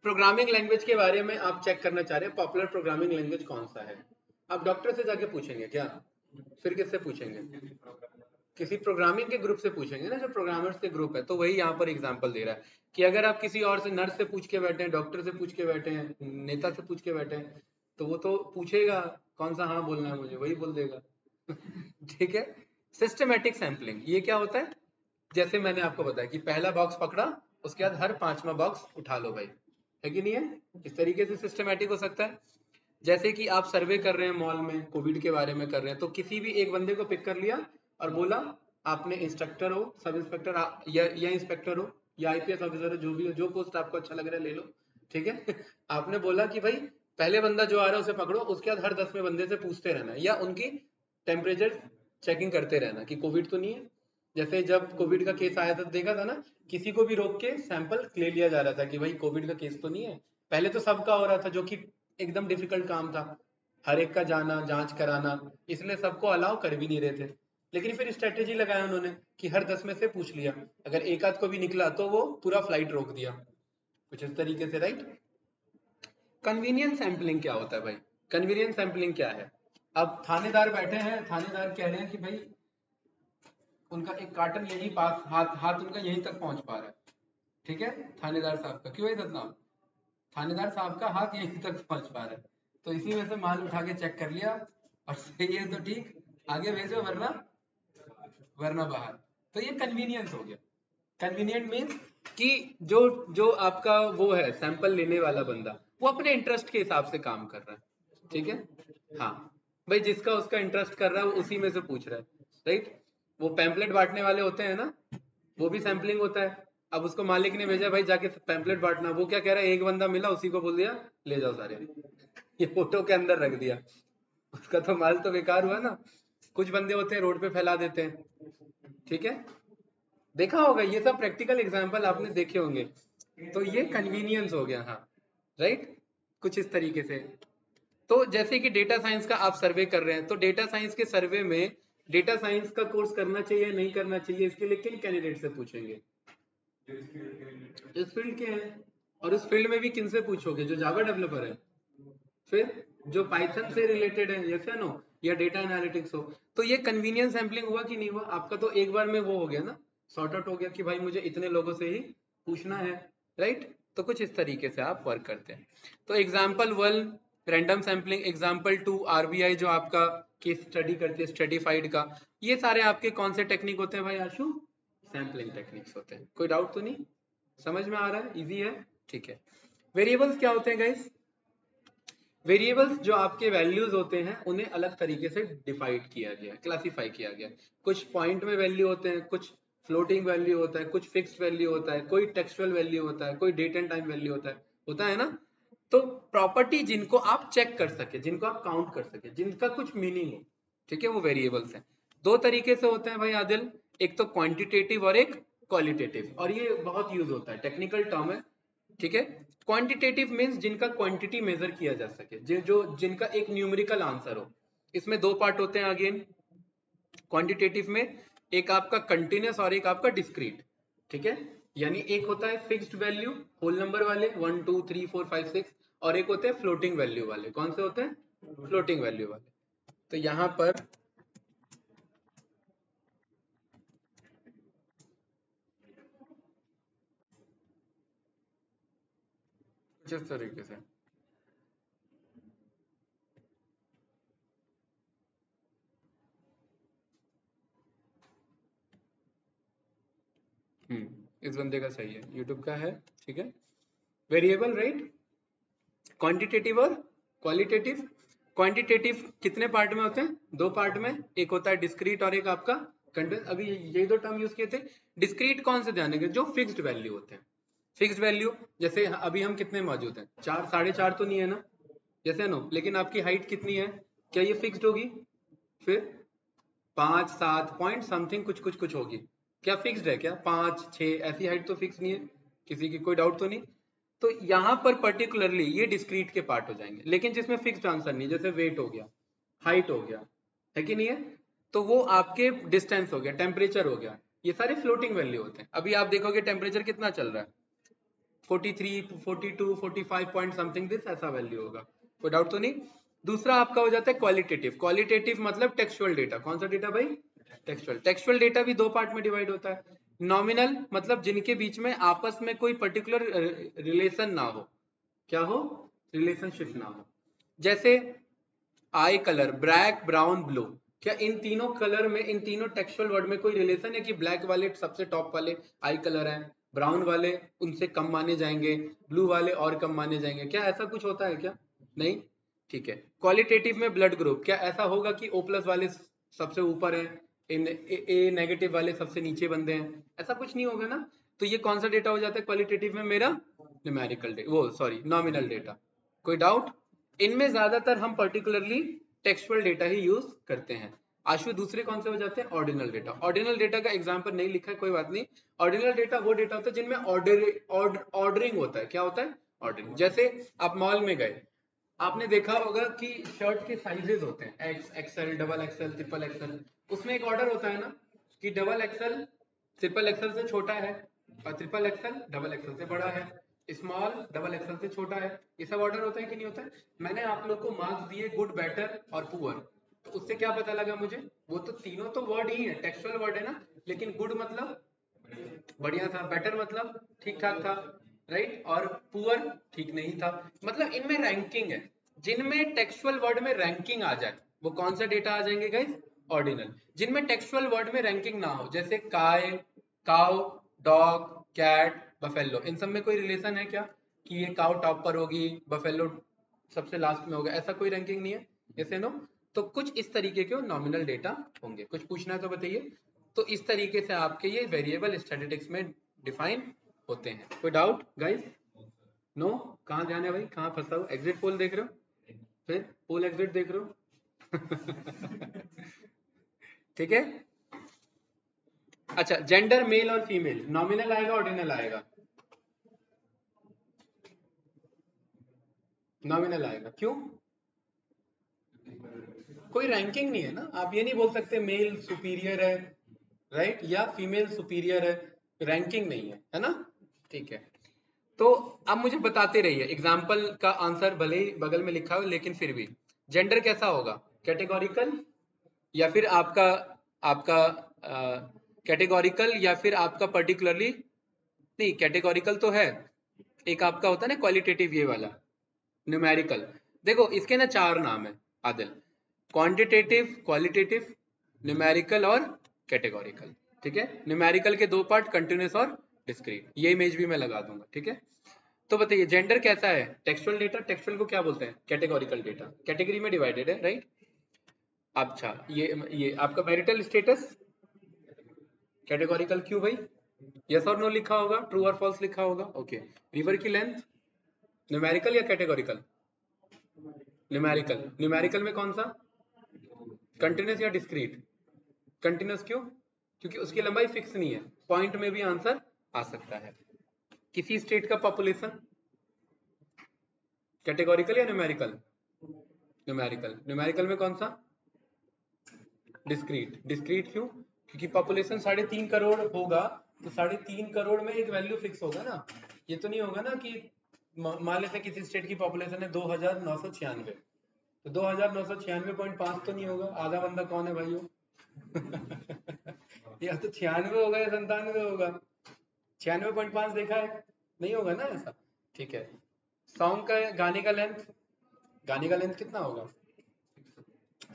प्रोग्रामिंग लैंग्वेज के बारे में आप चेक करना चाह रहे हैं पॉपुलर प्रोग्रामिंग लैंग्वेज कौन सा है। आप डॉक्टर से जाके पूछेंगे क्या? फिर किससे पूछेंगे? किसी प्रोग्रामिंग के ग्रुप से पूछेंगे ना, जो प्रोग्रामर्स के ग्रुप है। तो वही यहाँ पर एग्जांपल दे रहा है कि अगर आप किसी और से, नर्स से पूछ के बैठे हैं, डॉक्टर से पूछ के बैठे हैं, नेता से पूछ के बैठे हैं, तो वो तो पूछेगा कौन सा हाँ बोलना है मुझे, वही बोल देगा। ठीक है। सिस्टमेटिक सैम्पलिंग ये क्या होता है? जैसे मैंने आपको बताया कि पहला बॉक्स पकड़ा, उसके बाद हर 5वां बॉक्स उठा लो भाई, है कि नहीं है? इस तरीके से सिस्टमेटिक हो सकता है। जैसे कि आप सर्वे कर रहे हैं मॉल में, कोविड के बारे में कर रहे हैं, तो किसी भी एक बंदे को पिक कर लिया और बोला, आपने इंस्ट्रक्टर हो, सब इंस्पेक्टर या इंस्पेक्टर हो या आईपीएस ऑफिसर हो, जो भी हो, जो पोस्ट आपको अच्छा लग रहा है ले लो, ठीक है। आपने बोला कि भाई पहले बंदा जो आ रहा है उसे पकड़ो, उसके बाद हर 10वें बंदे से पूछते रहना या उनकी टेम्परेचर चेकिंग करते रहना कि कोविड तो नहीं है। जैसे जब कोविड का केस आया था, देखा था ना, किसी को भी रोक के सैंपल ले लिया जा रहा था कि भाई कोविड का केस तो नहीं है। पहले तो सबका हो रहा था, जो कि एकदम डिफिकल्ट काम था, हर एक का जाना, जांच कराना, इसलिए सबको अलाउ कर भी नहीं रहे थे। लेकिन फिर स्ट्रेटेजी लगाया उन्होंने कि हर 10 में से पूछ लिया, अगर एक आध को भी निकला तो वो पूरा फ्लाइट रोक दिया, कुछ इस तरीके से, राइट। कन्वीनियंस सैम्पलिंग क्या होता है भाई? कन्वीनियंस सैम्पलिंग क्या है? अब थानेदार बैठे हैं, थानेदार कह रहे हैं कि भाई उनका एक कार्टन यहीं पास, हाथ हाथ उनका यहीं तक पहुंच पा रहा है, ठीक है। थानेदार साहब का क्यों है सतनाम? थानेदार साहब का हाथ यहीं तक पहुंच पा रहा है, तो इसी में से माल उठा के चेक कर लिया और सही है तो ठीक, आगे भेजो, वरना वरना बाहर। तो ये कन्वीनियंस हो गया। कन्वीनियंट मीन्स कि जो जो आपका वो है सैंपल लेने वाला बंदा, वो अपने इंटरेस्ट के हिसाब से काम कर रहा है, ठीक है। हाँ भाई, जिसका उसका इंटरेस्ट कर रहा है वो उसी में से पूछ रहा है, राइट। वो पैम्पलेट बांटने वाले होते हैं ना, वो भी सैम्पलिंग होता है। अब उसको मालिक ने भेजा भाई जाके पैम्पलेट बांटना, वो क्या कह रहा है, एक बंदा मिला उसी को बोल दिया ले जाओ सारे, ये फोटो के अंदर रख दिया, उसका तो माल तो बेकार हुआ ना। कुछ बंदे होते हैं रोड पे फैला देते हैं, ठीक है। देखा होगा ये सब प्रैक्टिकल एग्जांपल आपने देखे होंगे। तो ये कन्वीनियंस हो गया, हाँ, राइट, कुछ इस तरीके से। तो जैसे कि डेटा साइंस का आप सर्वे कर रहे हैं, तो डेटा साइंस के सर्वे में डेटा साइंस का कोर्स करना चाहिए नहीं करना चाहिए, इसके लिए किन कैंडिडेट से पूछेंगे? इस फील्ड के हैं। और उस फील्ड में भी किन से पूछोगे? जो जावा डेवलपर है, फिर जो पाइथन से रिलेटेड है, यस या नो, या डेटा एनालिटिक्स हो। तो ये कन्वीनियंस सैम्पलिंग हुआ कि नहीं हुआ आपका? तो एक बार में वो हो गया ना, सॉर्ट आउट हो गया कि भाई मुझे इतने लोगों से ही पूछना है, राइट। तो कुछ इस तरीके से आप वर्क करते हैं। तो example 1 random sampling, example 2 RBI जो आपका केस स्टडी करती है स्ट्रेटिफाइड का। ये सारे आपके कौन से टेक्निक होते हैं भाई आशु? सैम्पलिंग टेक्निक्स होते हैं। कोई डाउट तो नहीं? समझ में आ रहा है? इजी है, ठीक है। वेरिएबल्स क्या होते हैं गाइस? वेरिएबल्स जो आपके वैल्यूज होते हैं उन्हें अलग तरीके से डिफाइड किया गया, क्लासिफाई किया गया। कुछ पॉइंट में वैल्यू होते हैं, कुछ फ्लोटिंग वैल्यू होता है, कुछ फिक्स्ड वैल्यू होता है, कोई टेक्सचुअल वैल्यू होता है, कोई डेट एंड टाइम वैल्यू होता है ना। तो प्रॉपर्टी जिनको आप चेक कर सके, जिनको आप काउंट कर सके, जिनका कुछ मीनिंग हो, ठीक है, वो वेरिएबल्स हैं। दो तरीके से होते हैं भाई आदिल, एक तो क्वांटिटेटिव और एक क्वालिटेटिव, और ये बहुत यूज होता है, टेक्निकल टर्म है, ठीक है। क्वांटिटेटिव मींस जिनका क्वांटिटी मेजर किया जा सके, जो जिनका एक न्यूमेरिकल आंसर हो। इसमें दो पार्ट होते हैं अगेन क्वांटिटेटिव में, एक आपका कंटिन्यूस और एक आपका डिस्क्रीट, ठीक है। यानी एक होता है फिक्स्ड वैल्यू होल नंबर वाले 1 2 3 4 5 6, और एक होते हैं फ्लोटिंग वैल्यू वाले। कौन से होते हैं? फ्लोटिंग वैल्यू वाले। तो यहां पर कुछ इस तरीके से, इस बंदे का सही है, यूट्यूब का है, ठीक है। वेरिएबल राइट, क्वांटिटेटिव और क्वालिटेटिव। क्वांटिटेटिव कितने पार्ट में होते हैं? दो पार्ट में, एक होता है डिस्क्रीट और एक आपका कंटिन्यूस। अभी यही दो टर्म यूज किए थे। डिस्क्रीट कौन से ध्यान देंगे? जो फिक्स्ड वैल्यू होते हैं। फिक्स्ड वैल्यू जैसे अभी हम कितने मौजूद हैं? 4 4.5 तो नहीं है ना, जैसे नो, लेकिन आपकी हाइट कितनी है? क्या ये फिक्स्ड होगी? फिर 5 7 पॉइंट समथिंग कुछ कुछ कुछ होगी। क्या फिक्स्ड है? क्या 5 6 ऐसी हाइट तो फिक्स नहीं है, किसी की कोई डाउट तो नहीं। तो यहाँ पर पर्टिकुलरली ये डिस्क्रीट के पार्ट हो जाएंगे, लेकिन जिसमें फिक्स्ड आंसर नहीं, जैसे वेट हो गया, हाइट हो गया, है कि नहीं है, तो वो आपके डिस्टेंस हो गया, टेम्परेचर हो गया, ये सारे फ्लोटिंग वैल्यू होते हैं। अभी आप देखोगे टेम्परेचर कितना चल रहा है, 43 42 45 पॉइंट समथिंग दिस, ऐसा वैल्यू होगा, कोई डाउट तो नहीं। दूसरा आपका हो जाता है क्वालिटेटिव। क्वालिटेटिव मतलब टेक्सचुअल डेटा। कौन सा डेटा भाई? टेक्सचुअल। टेक्सचुअल डेटा भी दो पार्ट में डिवाइड होता है। नॉमिनल मतलब जिनके बीच में आपस में कोई पर्टिकुलर रिलेशन ना हो। क्या हो? रिलेशनशिप ना हो। जैसे आई कलर, ब्लैक ब्राउन ब्लू, क्या इन तीनों कलर में, इन तीनों टेक्सचुअल वर्ड में कोई रिलेशन है कि ब्लैक वाले सबसे टॉप वाले आई कलर हैं, ब्राउन वाले उनसे कम माने जाएंगे, ब्लू वाले और कम माने जाएंगे? क्या ऐसा कुछ होता है क्या? नहीं। ठीक है। क्वालिटेटिव में ब्लड ग्रुप, क्या ऐसा होगा कि ओ प्लस वाले सबसे ऊपर हैं, इन ए नेगेटिव वाले सबसे नीचे बंदे हैं? ऐसा कुछ नहीं होगा ना। तो ये कौन सा डेटा हो जाता है क्वालिटेटिव में? मेरा न्यूमेरिकल वो सॉरी नॉमिनल डेटा। कोई डाउट? इनमें ज्यादातर हम पर्टिकुलरली टेक्सचुअल डेटा ही यूज करते हैं। आशु दूसरे कौन से हो जाते हैं? Ordinal data. ऑर्डिनल डेटा का एग्जांपल नहीं लिखा है, कोई बात नहीं। ऑर्डिनल डेटा वो डेटा होता है जिनमें ऑर्डरिंग होता है। क्या होता है? ऑर्डरिंग। जैसे आप मॉल में गए, आपने देखा होगा कि शर्ट के साइजेस होते हैं, x XL, double XL, triple XL. उसमें एक ऑर्डर होता है ना कि डबल एक्सएल ट्रिपल एक्सएल से छोटा है, और ट्रिपल एक्सएल डबल एक्सएल से बड़ा है, स्मॉल डबल एक्सएल से छोटा है। ये सब ऑर्डर होता है कि नहीं होता है? मैंने आप लोग को मार्क्स दिए गुड, बेटर और पुअर, तो उससे क्या पता लगा मुझे? वो तो तीनों तो वर्ड ही है, टेक्सचुअल वर्ड है ना। लेकिन गुड मतलब बढ़िया था, बेटर मतलब ठीक ठाक था, राइट, और पुअर ठीक नहीं था। मतलब इनमें रैंकिंग है। जिनमें टेक्सचुअल वर्ड में रैंकिंग आ जाए वो कौन सा डेटा आ जाएंगे गाइस? ऑर्डिनल। जिनमें टेक्सचुअल वर्ड में रैंकिंग ना हो, जैसे काय, काउ, डॉग, कैट, बफेलो, इन सब में कोई रिलेशन है क्या कि ये काउ टॉप पर होगी, बफेलो सबसे लास्ट में होगा? ऐसा कोई रैंकिंग नहीं है, ऐसे नो। तो कुछ इस तरीके के नॉमिनल डेटा होंगे। कुछ पूछना है तो बताइए। तो इस तरीके से आपके ये वेरिएबल स्टैटिस्टिक्स में डिफाइन होते हैं। कोई डाउट गाइस? नो? कहाँ ध्यान है भाई? कहाँ फंसा हो? एग्जिट पोल देख रहे हो? फिर पोल एग्जिट देख रहे हो? ठीक है। अच्छा, जेंडर मेल और फीमेल, नॉमिनल आएगा ऑर्डिनल आएगा? नॉमिनल आएगा। क्यों? कोई रैंकिंग नहीं है ना। आप ये नहीं बोल सकते मेल सुपीरियर है, राइट, या फीमेल सुपीरियर है। रैंकिंग नहीं है ना। ठीक है। तो अब मुझे बताते रहिए, एग्जाम्पल का आंसर भले ही बगल में लिखा हो लेकिन फिर भी जेंडर कैसा होगा? कैटेगोरिकल या फिर आपका आपका कैटेगोरिकल या फिर आपका पर्टिकुलरली? नहीं, कैटेगोरिकल तो है। एक आपका होता है ना क्वालिटेटिव, ये वाला न्यूमेरिकल। देखो इसके ना चार नाम है आदिल, क्वांटिटेटिव, क्वालिटेटिव, न्यूमेरिकल और कैटेगोरिकल। ठीक है। न्यूमेरिकल के दो पार्ट, कंटिन्यूस और डिस्क्रीट। ये इमेज भी मैं लगा दूंगा, ठीक है। तो बताइए जेंडर कैसा है? Textual data. टेक्सचुअल को क्या बोलते हैं? Categorical data. कैटेगरी में डिवाइडेड है, राइट। अच्छा, ये आपका मैरिटल स्टेटस, कैटेगोरिकल क्यों भाई? यस और नो लिखा होगा, ट्रू और फॉल्स लिखा होगा। ओके, रिवर की लेंथ न्यूमेरिकल या कैटेगोरिकल? न्यूमेरिकल। न्यूमेरिकल में कौन सा, कंटिन्यूस या डिस्क्रीट? कंटिन्यूस क्यों? क्योंकि उसकी लंबाई फिक्स नहीं है, पॉइंट में भी आंसर आ सकता है। किसी स्टेट का पॉपुलेशन कैटेगोरिकल या न्यूमेरिकल? न्यूमेरिकल। न्यूमेरिकल में कौन सा, डिस्क्रीट। डिस्क्रीट क्यों? क्योंकि पॉपुलेशन 3.5 करोड़ होगा तो 3.5 करोड़ में एक वैल्यू फिक्स होगा ना। ये तो नहीं होगा ना कि मान लेते हैं किसी स्टेट की पॉपुलेशन है 2996, तो 2996.5 तो नहीं होगा, आधा बंदा कौन है भाइयों? या तो 96 होगा या 97 होगा। 96.5 देखा है? नहीं होगा ना ऐसा। ठीक है, सॉन्ग का, गाने का लेंथ, गाने का लेंथ कितना होगा,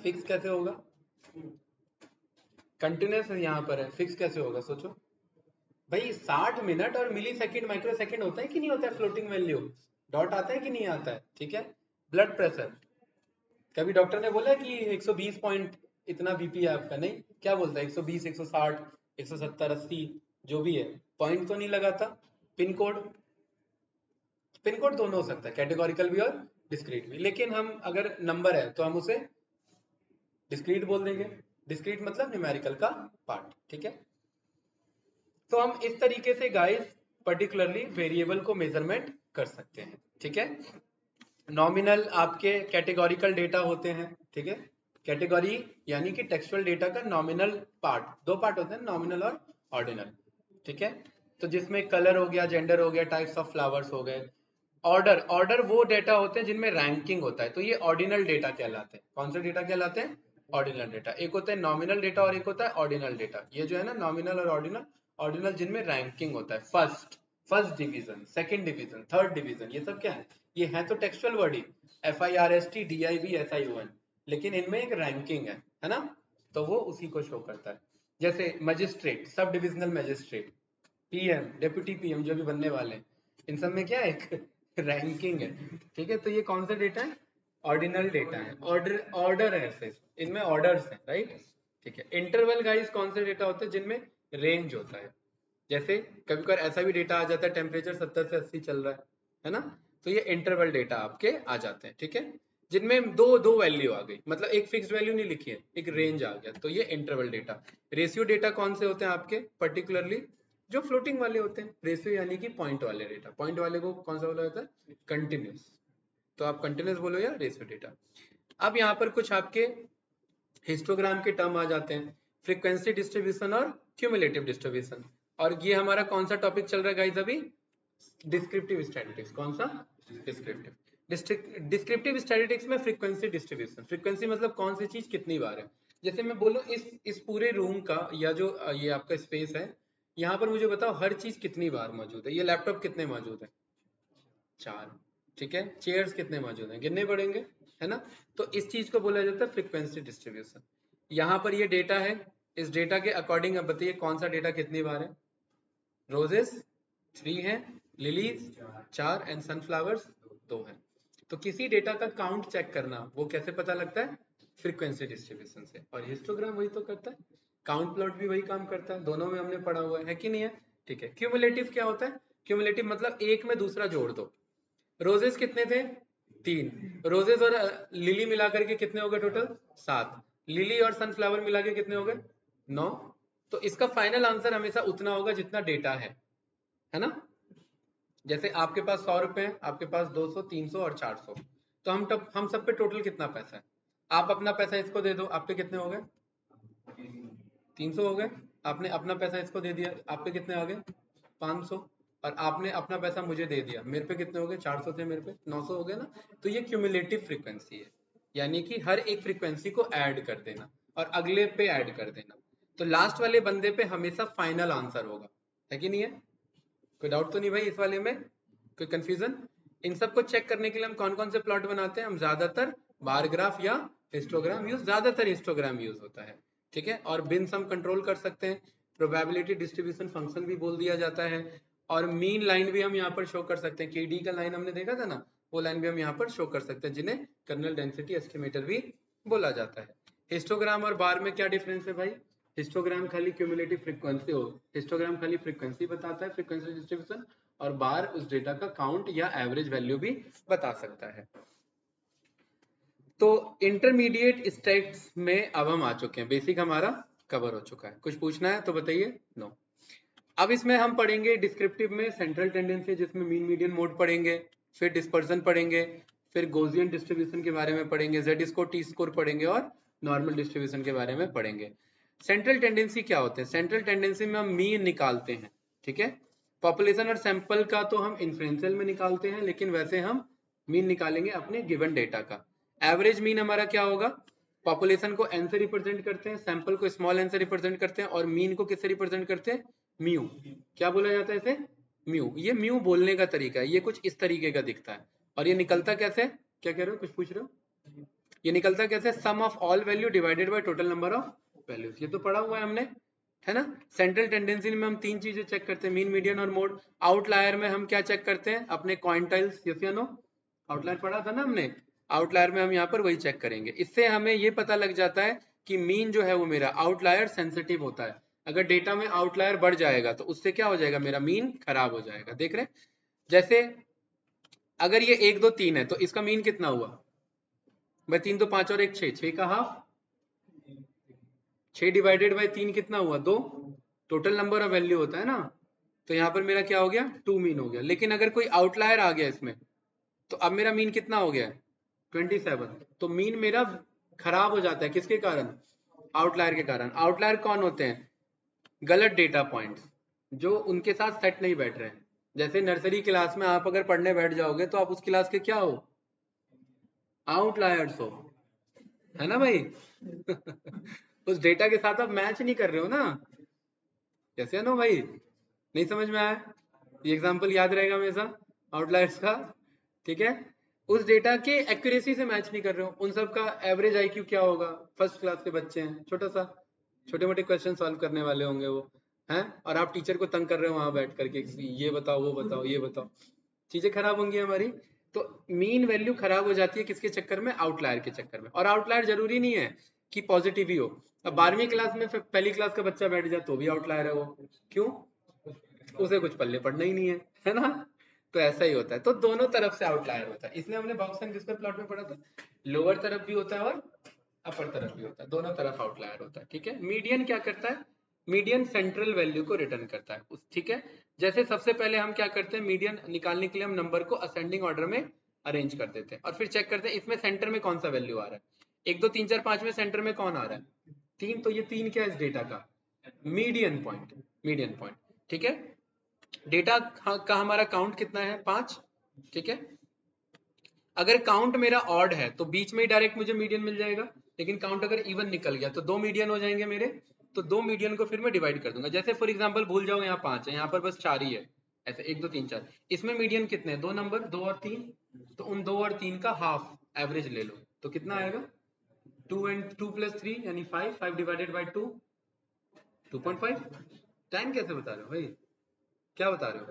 फिक्स कैसे होगा? कंटिन्यूस यहाँ पर है, फिक्स कैसे होगा सोचो भाई। 60 मिनट और मिली सेकेंड माइक्रो सेकेंड होता है कि नहीं होता है, फ्लोटिंग वैल्यू, डॉट आता है कि नहीं आता है? ठीक है, ब्लड प्रेशर, कभी डॉक्टर ने बोला कि 120 पॉइंट इतना बीपी है आपका? नहीं, क्या बोलता है 120, 160, 170, 80, जो भी है, पॉइंट तो नहीं लगाता। पिन कोड, पिन कोड दोनों हो सकता है, कैटेगोरिकल भी और डिस्क्रीट भी, लेकिन हम अगर नंबर है तो हम उसे डिस्क्रीट बोल देंगे। डिस्क्रीट मतलब न्यूमेरिकल का पार्ट। ठीक है, तो हम इस तरीके से गाइस पर्टिकुलरली वेरिएबल को मेजरमेंट कर सकते हैं। ठीक है, नॉमिनल आपके कैटेगोरिकल डेटा होते हैं। ठीक है, कैटेगरी यानी कि टेक्सचुअल डेटा का नॉमिनल पार्ट, दो पार्ट होते हैं, नॉमिनल और ऑर्डिनल। ठीक है, तो जिसमें कलर हो गया, जेंडर हो गया, टाइप्स ऑफ फ्लावर्स हो गए। ऑर्डर, ऑर्डर वो डेटा होते हैं जिनमें रैंकिंग होता है, तो ये ऑर्डिनल डेटा कहलाते हैं। कौन से डेटा कहलाते हैं? Ordinal data. एक होता है नॉमिनल डेटा और एक होता है ऑर्डिनल डेटा। ये जो है ना नॉमिनल और ऑर्डिनल, ऑर्डिनल जिनमें रैंकिंग होता है, first, first division, second division, third division, ये सब क्या है? ये है तो टेक्सचुअल वर्ड ही, FIRST DIV SION, लेकिन इनमें एक रैंकिंग है ना, तो वो उसी को शो करता है। जैसे magistrate, sub divisional magistrate, PM, deputy PM जो भी बनने वाले हैं, इन सब में क्या है, एक रैंकिंग है। ठीक है, तो ये कौन सा डेटा है? ऑर्डिनल डेटा है। ऑर्डर, ऑर्डर है सिर्फ, इनमें ऑर्डर्स हैं, राइट। ठीक है, इंटरवल गाइस कौन से डेटा होते हैं? जिनमें रेंज होता है। जैसे कभी कभार ऐसा भी डेटा आ जाता है टेम्परेचर 70 से 80 चल रहा है ना, तो ये इंटरवल डेटा आपके आ जाते हैं। ठीक है, जिनमें दो दो वैल्यू आ गई, मतलब एक फिक्स वैल्यू नहीं लिखी है, एक रेंज आ गया, तो ये इंटरवल डेटा। रेशियो डेटा कौन से होते हैं आपके पर्टिकुलरली? जो फ्लोटिंग वाले होते हैं। रेशियो यानी कि पॉइंट वाले डेटा, पॉइंट वाले को कौन सा बोला जाता है? कंटिन्यूस। तो आप कंटिन्यूस बोलो या रेशियो डेटा। अब यहाँ पर कुछ आपके हिस्टोग्राम के टर्म आ जाते हैं, फ्रीक्वेंसी डिस्ट्रीब्यूशन और क्यूमुलेटिव डिस्ट्रीब्यूशन। और ये हमारा कौन सा टॉपिक चल रहा है गाइस अभी? Descriptive statistics. कौन सा? डिस्क्रिप्टिव। डिस्क्रिप्टिव स्टैटिस्टिक्स में फ्रीक्वेंसी डिस्ट्रीब्यूशन, फ्रीक्वेंसी मतलब कौन सी चीज कितनी बार है। जैसे मैं बोलूं इस पूरे रूम का, या जो ये आपका स्पेस है, यहाँ पर मुझे बताओ हर चीज कितनी बार मौजूद है। ये लैपटॉप कितने मौजूद है? 4। ठीक है, चेयर्स कितने मौजूद हैं? गिनने पड़ेंगे, है ना। तो इस चीज को बोला जाता है फ्रीक्वेंसी डिस्ट्रीब्यूशन। यहाँ पर ये डेटा है, इस डेटा के अकॉर्डिंग अब बताइए कौन सा डेटा कितनी बार है? रोजेस 3 है, लिलीज 4 एंड सनफ्लावर्स 2 है। तो किसी डेटा का काउंट चेक करना वो कैसे पता लगता है? फ्रीक्वेंसी डिस्ट्रीब्यूशन से। और हिस्टोग्राम वही तो करता है, काउंट प्लॉट भी वही काम करता है, दोनों में हमने पढ़ा हुआ है कि नहीं है। ठीक है, क्यूमुलेटिव क्या होता है? क्यूमुलेटिव मतलब एक में दूसरा जोड़ दो। रोजेस कितने थे? 3। रोजेस और लिली मिलाकर के कितने हो गए टोटल? 7। लिली और सनफ्लावर मिला के कितने हो गए? 9। तो इसका फाइनल आंसर हमेशा उतना होगा जितना डेटा है ना। जैसे आपके पास 100 रुपए हैं, आपके पास 200, 300 और 400, तो हम सब पे टोटल कितना पैसा है? आप अपना पैसा इसको दे दो, आप पे कितने हो गए? 300 हो गए। आपने अपना पैसा इसको दे दिया, आप पे कितने आ गए? 500। और आपने अपना पैसा मुझे दे दिया, मेरे पे कितने हो गए? 400 थे, मेरे पे 900 हो गए ना। तो ये क्यूमुलेटिव फ्रीक्वेंसी है, यानी कि हर एक फ्रीक्वेंसी को ऐड कर देना और अगले पे ऐड कर देना, तो लास्ट वाले बंदे पे हमेशा फाइनल आंसर होगा, है कि नहीं है? कोई डाउट तो नहीं भाई इस वाले में? कोई कंफ्यूजन? इन सबको चेक करने के लिए हम कौन कौन से प्लॉट बनाते हैं? हम ज्यादातर बार ग्राफ या हिस्टोग्राम यूज, ज्यादातर हिस्टोग्राम यूज होता है। ठीक है, और बिन्स हम कंट्रोल कर सकते हैं, प्रोबेबिलिटी डिस्ट्रीब्यूशन फंक्शन भी बोल दिया जाता है, और मीन लाइन भी हम यहाँ पर शो कर सकते हैं। KD का लाइन हमने देखा था ना, वो लाइन भी हम यहाँ पर शो कर सकते हैं, जिन्हें कर्नल डेंसिटी एस्टिमेटर भी बोला जाता है। हिस्टोग्राम और बार में क्या डिफरेंस है भाई? हिस्टोग्राम खाली क्यूमुलेटिव फ्रीक्वेंसी हो, हिस्टोग्राम खाली फ्रीक्वेंसी बताता है, फ्रीक्वेंसी डिस्ट्रीब्यूशन, और बार उस डेटा का काउंट या एवरेज वैल्यू भी बता सकता है। तो इंटरमीडिएट स्टेट्स में अब हम आ चुके हैं, बेसिक हमारा कवर हो चुका है। कुछ पूछना है तो बताइए। नो। अब इसमें हम पढ़ेंगे डिस्क्रिप्टिव में सेंट्रल टेंडेंसी, जिसमें मीन मीडियन मोड पढ़ेंगे, फिर डिस्पर्सन पढ़ेंगे, फिर गॉसियन डिस्ट्रीब्यूशन के बारे में पढ़ेंगे, जेड स्कोर टी स्कोर पढ़ेंगे, और नॉर्मल डिस्ट्रीब्यूशन के बारे में पढ़ेंगे। सेंट्रल टेंडेंसी क्या होते हैं? सेंट्रल टेंडेंसी में हम मीन निकालते हैं, ठीक है। पॉपुलेशन और सैंपल का तो हम इन्फ्लुएंशियल में निकालते हैं, लेकिन वैसे हम मीन निकालेंगे अपने गिवन डेटा का। एवरेज मीन हमारा क्या होगा? पॉपुलेशन को एन से रिप्रेजेंट करते हैं, सैंपल को स्मॉल एन से रिप्रेजेंट करते हैं, और मीन को किससे रिप्रेजेंट करते हैं? म्यू। क्या बोला जाता है इसे? म्यू। ये म्यू बोलने का तरीका है, ये कुछ इस तरीके का दिखता है। और ये निकलता कैसे? क्या कह रहे हो, कुछ पूछ रहे हो? ये निकलता कैसे? Sum of all value divided by total number of values. ये तो पढ़ा हुआ है हमने, है ना। सेंट्रल टेंडेंसी में हम तीन चीजें चेक करते हैं, मीन, मीडियन और मोड। आउटलायर में हम क्या चेक करते हैं? अपने क्वांटाइल्स, यस या नो? आउटलायर पढ़ा था ना हमने। आउटलायर में हम यहाँ पर वही चेक करेंगे। इससे हमें ये पता लग जाता है कि मीन जो है वो मेरा आउटलायर सेंसिटिव होता है। अगर डेटा में आउटलायर बढ़ जाएगा तो उससे क्या हो जाएगा? मेरा मीन खराब हो जाएगा। देख रहे हैं? जैसे अगर ये 1 2 3 है तो इसका मीन कितना हुआ भाई? 3 2 5 और 1 6, 6 का हाफ। 6 डिवाइडेड बाई 3 कितना हुआ? 2। टोटल नंबर ऑफ वैल्यू होता है ना। तो यहाँ पर मेरा क्या हो गया? 2 मीन हो गया। लेकिन अगर कोई आउटलायर आ गया इसमें तो अब मेरा मीन कितना हो गया? 27। तो मीन मेरा खराब हो जाता है, किसके कारण? आउटलायर के कारण। आउटलायर कौन होते हैं? गलत डेटा पॉइंट्स, जो उनके साथ सेट नहीं बैठ रहे हैं। जैसे नर्सरी क्लास में आप अगर पढ़ने बैठ जाओगे तो आप उस क्लास के क्या हो? आउटलायर्स हो, है ना भाई। उस डेटा के साथ आप मैच नहीं कर रहे हो ना। कैसे नो भाई? नहीं समझ में आया? ये एग्जांपल याद रहेगा हमेशा आउटलायर्स का, ठीक है। उस डेटा के एक्यूरेसी से मैच नहीं कर रहे हो। उन सब का एवरेज आईक्यू क्या होगा? फर्स्ट क्लास के बच्चे हैं, छोटा सा छोटे मोटे क्वेश्चन सॉल्व करने वाले होंगे वो, हैं। और आप टीचर को तंग कर रहे हो वहां बैठ करके, ये बताओ, वो बताओ, ये बताओ। चीजें खराब होंगी हमारी। तो मीन वैल्यू खराब हो जाती है किसके चक्कर में? आउटलायर के चक्कर में। और आउटलायर जरूरी नहीं है कि पॉजिटिव ही हो। अब 12वीं क्लास में पहली क्लास का बच्चा बैठ जाए तो भी आउटलायर है वो। क्यों? उसे कुछ पल्ले पड़ना ही नहीं है ना। तो ऐसा ही होता है। तो दोनों तरफ से आउटलायर होता है। इसलिए हमने बॉक्स एंड विस्पर प्लॉट में पढ़ा था, लोअर तरफ भी होता है और अपर तरफ भी होता है, दोनों तरफ आउटलायर होता है, ठीक है। मीडियन क्या करता है? मीडियन सेंट्रल वैल्यू को रिटर्न करता है, ठीक है। जैसे सबसे पहले हम क्या करते हैं? मीडियन निकालने के लिए हम नंबर को असेंडिंग ऑर्डर में अरेंज कर देते हैं, और फिर चेक करते हैं इसमें सेंटर में कौन सा वैल्यू आ रहा है। 1 2 3 4 5 में सेंटर में कौन आ रहा है? 3। तो ये 3 क्या है इस डेटा का? मीडियन पॉइंट, मीडियन पॉइंट, ठीक है। डेटा का हमारा काउंट कितना है? 5, ठीक है। अगर काउंट मेरा ऑड है तो बीच में ही डायरेक्ट मुझे मीडियन मिल जाएगा, लेकिन काउंट अगर इवन निकल गया तो 2 मीडियन हो जाएंगे मेरे। तो 2 मीडियन को फिर मैं डिवाइड कर दूंगा। जैसे फॉर एग्जांपल भूल जाओ यहाँ 5 है, यहाँ पर बस 4 ही है, ऐसे 1 2 3 4। इसमें मीडियन कितने हैं? 2 नंबर, 2 और 3। तो उन 2 और 3 का हाफ एवरेज ले लो, तो कितना आएगा? 2 एंड 2 प्लस 3 यानी 5, 5 डिवाइडेड बाई 2 2.5। 10 कैसे बता रहे हो भाई? क्या बता रहे हो?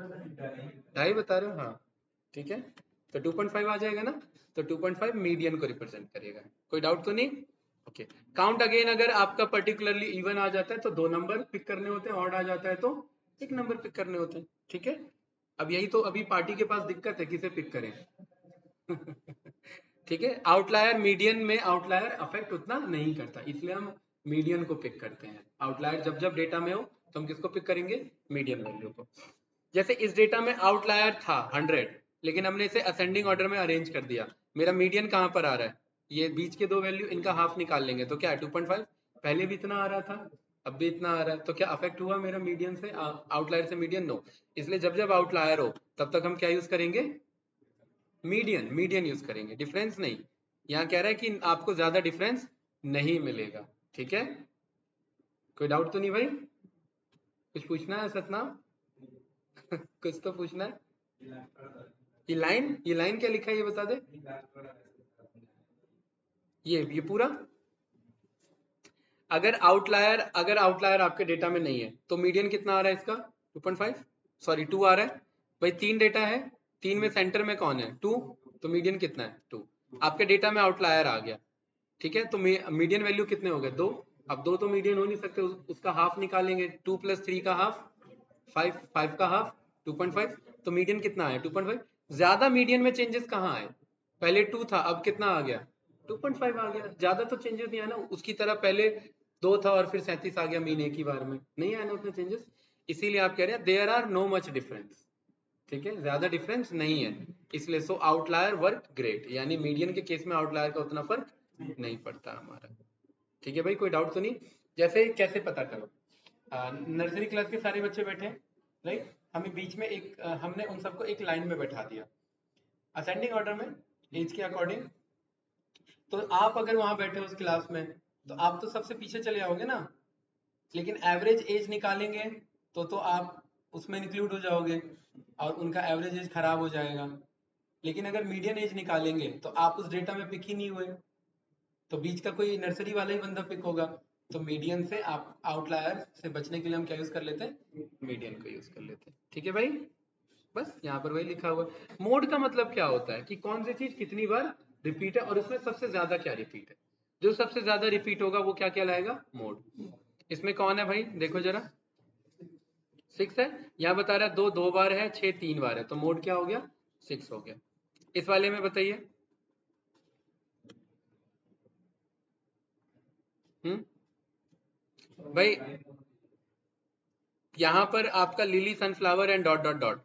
ढाई बता रहे हो? हाँ, ठीक है। तो 2.5 आ जाएगा ना। तो 2.5 मीडियन को रिप्रेजेंट करेगा। कोई डाउट तो नहीं? ओके। काउंट अगेन, अगर आपका पर्टिकुलरली इवन आ जाता है तो 2 नंबर पिक करने होते हैं, ऑड आ जाता है तो 1 नंबर पिक करने होते हैं, ठीक है। अब यही तो अभी पार्टी के पास दिक्कत है, किसे पिक करें। ठीक है। आउटलायर, मीडियन में आउटलायर अफेक्ट उतना नहीं करता, इसलिए हम मीडियन को पिक करते हैं। आउटलायर जब जब डेटा में हो तो हम किसको पिक करेंगे? मीडियन वैल्यू को। जैसे इस डेटा में आउटलायर था 100, लेकिन हमने इसे असेंडिंग ऑर्डर में अरेंज कर दिया। मेरा मीडियन कहाँ पर आ रहा है? ये बीच के 2 वैल्यू, इनका हाफ निकाल लेंगे तो क्या है? 2.5। पहले भी इतना आ रहा था, अब भी इतना आ रहा है, तो क्या अफेक्ट हुआ मेरा मीडियन से, आउटलायर से मीडियन? नो। इसलिए जब जब आउटलायर हो तब तक हम क्या यूज करेंगे? मीडियन, मीडियन यूज करेंगे, डिफरेंस नहीं। यहाँ कह रहा है कि आपको ज्यादा डिफरेंस नहीं मिलेगा, ठीक है। कोई डाउट तो नहीं भाई? कुछ पूछना है सतनाम? कुछ तो पूछना है। ये लाइन क्या लिखा है ये बता दे। ये पूरा, अगर आउटलायर आपके डेटा में नहीं है तो मीडियन कितना आ रहा है इसका? 2.5, सॉरी 2 आ रहा है भाई। 3 डेटा है, 3 में सेंटर में कौन है? 2। तो मीडियन कितना है? 2। आपके डेटा में आउटलायर आ गया, ठीक है। तो मीडियन वैल्यू कितने हो गए? 2। अब दो तो मीडियन हो नहीं सकते, उसका हाफ निकालेंगे, 2 + 3 का हाफ 5, 5 का हाफ 2.5, तो मीडियन कितना आया 2.5। ज्यादा मीडियन में चेंजेस कहाँ आए, पहले 2 था अब कितना आ गया 2.5 आ गया, ज्यादा तो चेंजेस नहीं आया ना, उसकी तरह पहले 2 था और फिर 37 आ गया मीन एक ही बार में, नहीं आया ना उतने चेंजेस, इसीलिए आप कह रहे हैं there are no much difference, ठीक है, ज्यादा डिफरेंस नहीं है, इसलिए सो आउटलायर वर्क ग्रेट, यानी मीडियन के केस में आउटलायर का उतना फर्क नहीं पड़ता हमारा। ठीक है भाई, कोई डाउट तो नहीं। जैसे कैसे पता करो, नर्सरी क्लास के सारे बच्चे बैठे, राइट, हमें बीच में एक हमने उन सबको एक लाइन में बैठा दिया असेंडिंग ऑर्डर में एज के अकॉर्डिंग, तो आप अगर वहां बैठे हो उस क्लास में तो आप तो सबसे पीछे चले आओगे ना, लेकिन एवरेज एज निकालेंगे तो आप उसमें इंक्लूड हो जाओगे और उनका एवरेज एज खराब हो जाएगा, लेकिन अगर मीडियन एज निकालेंगे तो आप उस डेटा में पिक ही नहीं हुए, तो बीच का कोई नर्सरी वाला ही बंदा पिक होगा, तो मीडियन से आप आउटलायर से बचने के लिए हम क्या यूज कर लेते हैं, मीडियन को यूज कर लेते हैं। ठीक है भाई, बस यहाँ पर वही लिखा हुआ है। मोड का मतलब क्या होता है कि कौन सी चीज कितनी बार रिपीट है और उसमें सबसे ज्यादा क्या रिपीट है, जो सबसे ज्यादा रिपीट होगा वो क्या कहलाएगा, मोड। इसमें कौन है भाई, देखो जरा, 6 है, यहाँ बता रहा है 2 2 बार है, 6 3 बार है, तो मोड क्या हो गया 6 हो गया। इस वाले में बताइए, भाई यहाँ पर आपका lily sunflower and dot dot dot,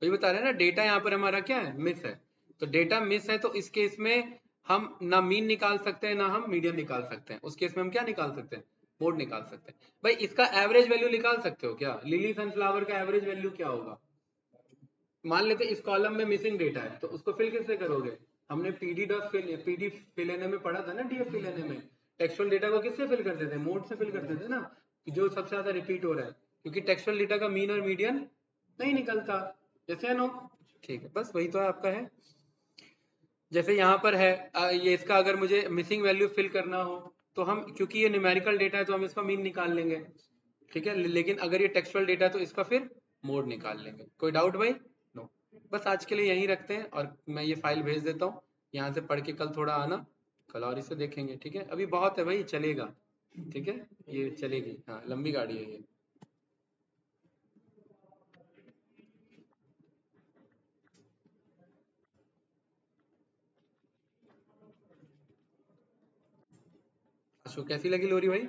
वही बता रहे हैं ना, डेटा यहाँ पर हमारा क्या है, मिस है, तो डेटा मिस है, तो इस केस में हम ना मीन निकाल सकते हैं ना हम मीडियन निकाल सकते हैं, उस केस में हम क्या निकाल सकते हैं, मोड निकाल सकते हैं। भाई इसका एवरेज वैल्यू निकाल सकते हो क्या, लिली सनफ्लावर का एवरेज वैल्यू क्या होगा, मान लेते इस कॉलम में मिसिंग डेटा है तो उसको फिल कैसे करोगे, हमने पीडी फिल एनए में पढ़ा था ना, डीएफ फिल एनए में टेक्सचुअल डेटा को किससे फिल करते थे, मोड से फिल करते थे ना, कि जो सबसे ज्यादा रिपीट हो रहा है, क्योंकि टेक्सचुअल डेटा का मीन और मीडियन नहीं निकलता, जैसे है नो, ठीक है, बस वही तो आपका है। जैसे यहाँ पर है ये इसका अगर मुझे मिसिंग वैल्यू फिल करना हो तो हम, क्योंकि ये न्यूमेरिकल डेटा है तो हम इसका मीन निकाल लेंगे, ठीक है, लेकिन अगर ये टेक्सचुअल डेटा है तो इसका फिर मोड निकाल लेंगे। कोई डाउट भाई, नो, बस आज के लिए यहीं रखते हैं, और मैं ये फाइल भेज देता हूँ, यहाँ से पढ़ के कल थोड़ा आना, कल और इसे देखेंगे, ठीक है, अभी बहुत है भाई, चलेगा, ठीक है, ये चलेगी, हाँ लंबी गाड़ी है ये। अच्छा कैसी लगी लोरी भाई।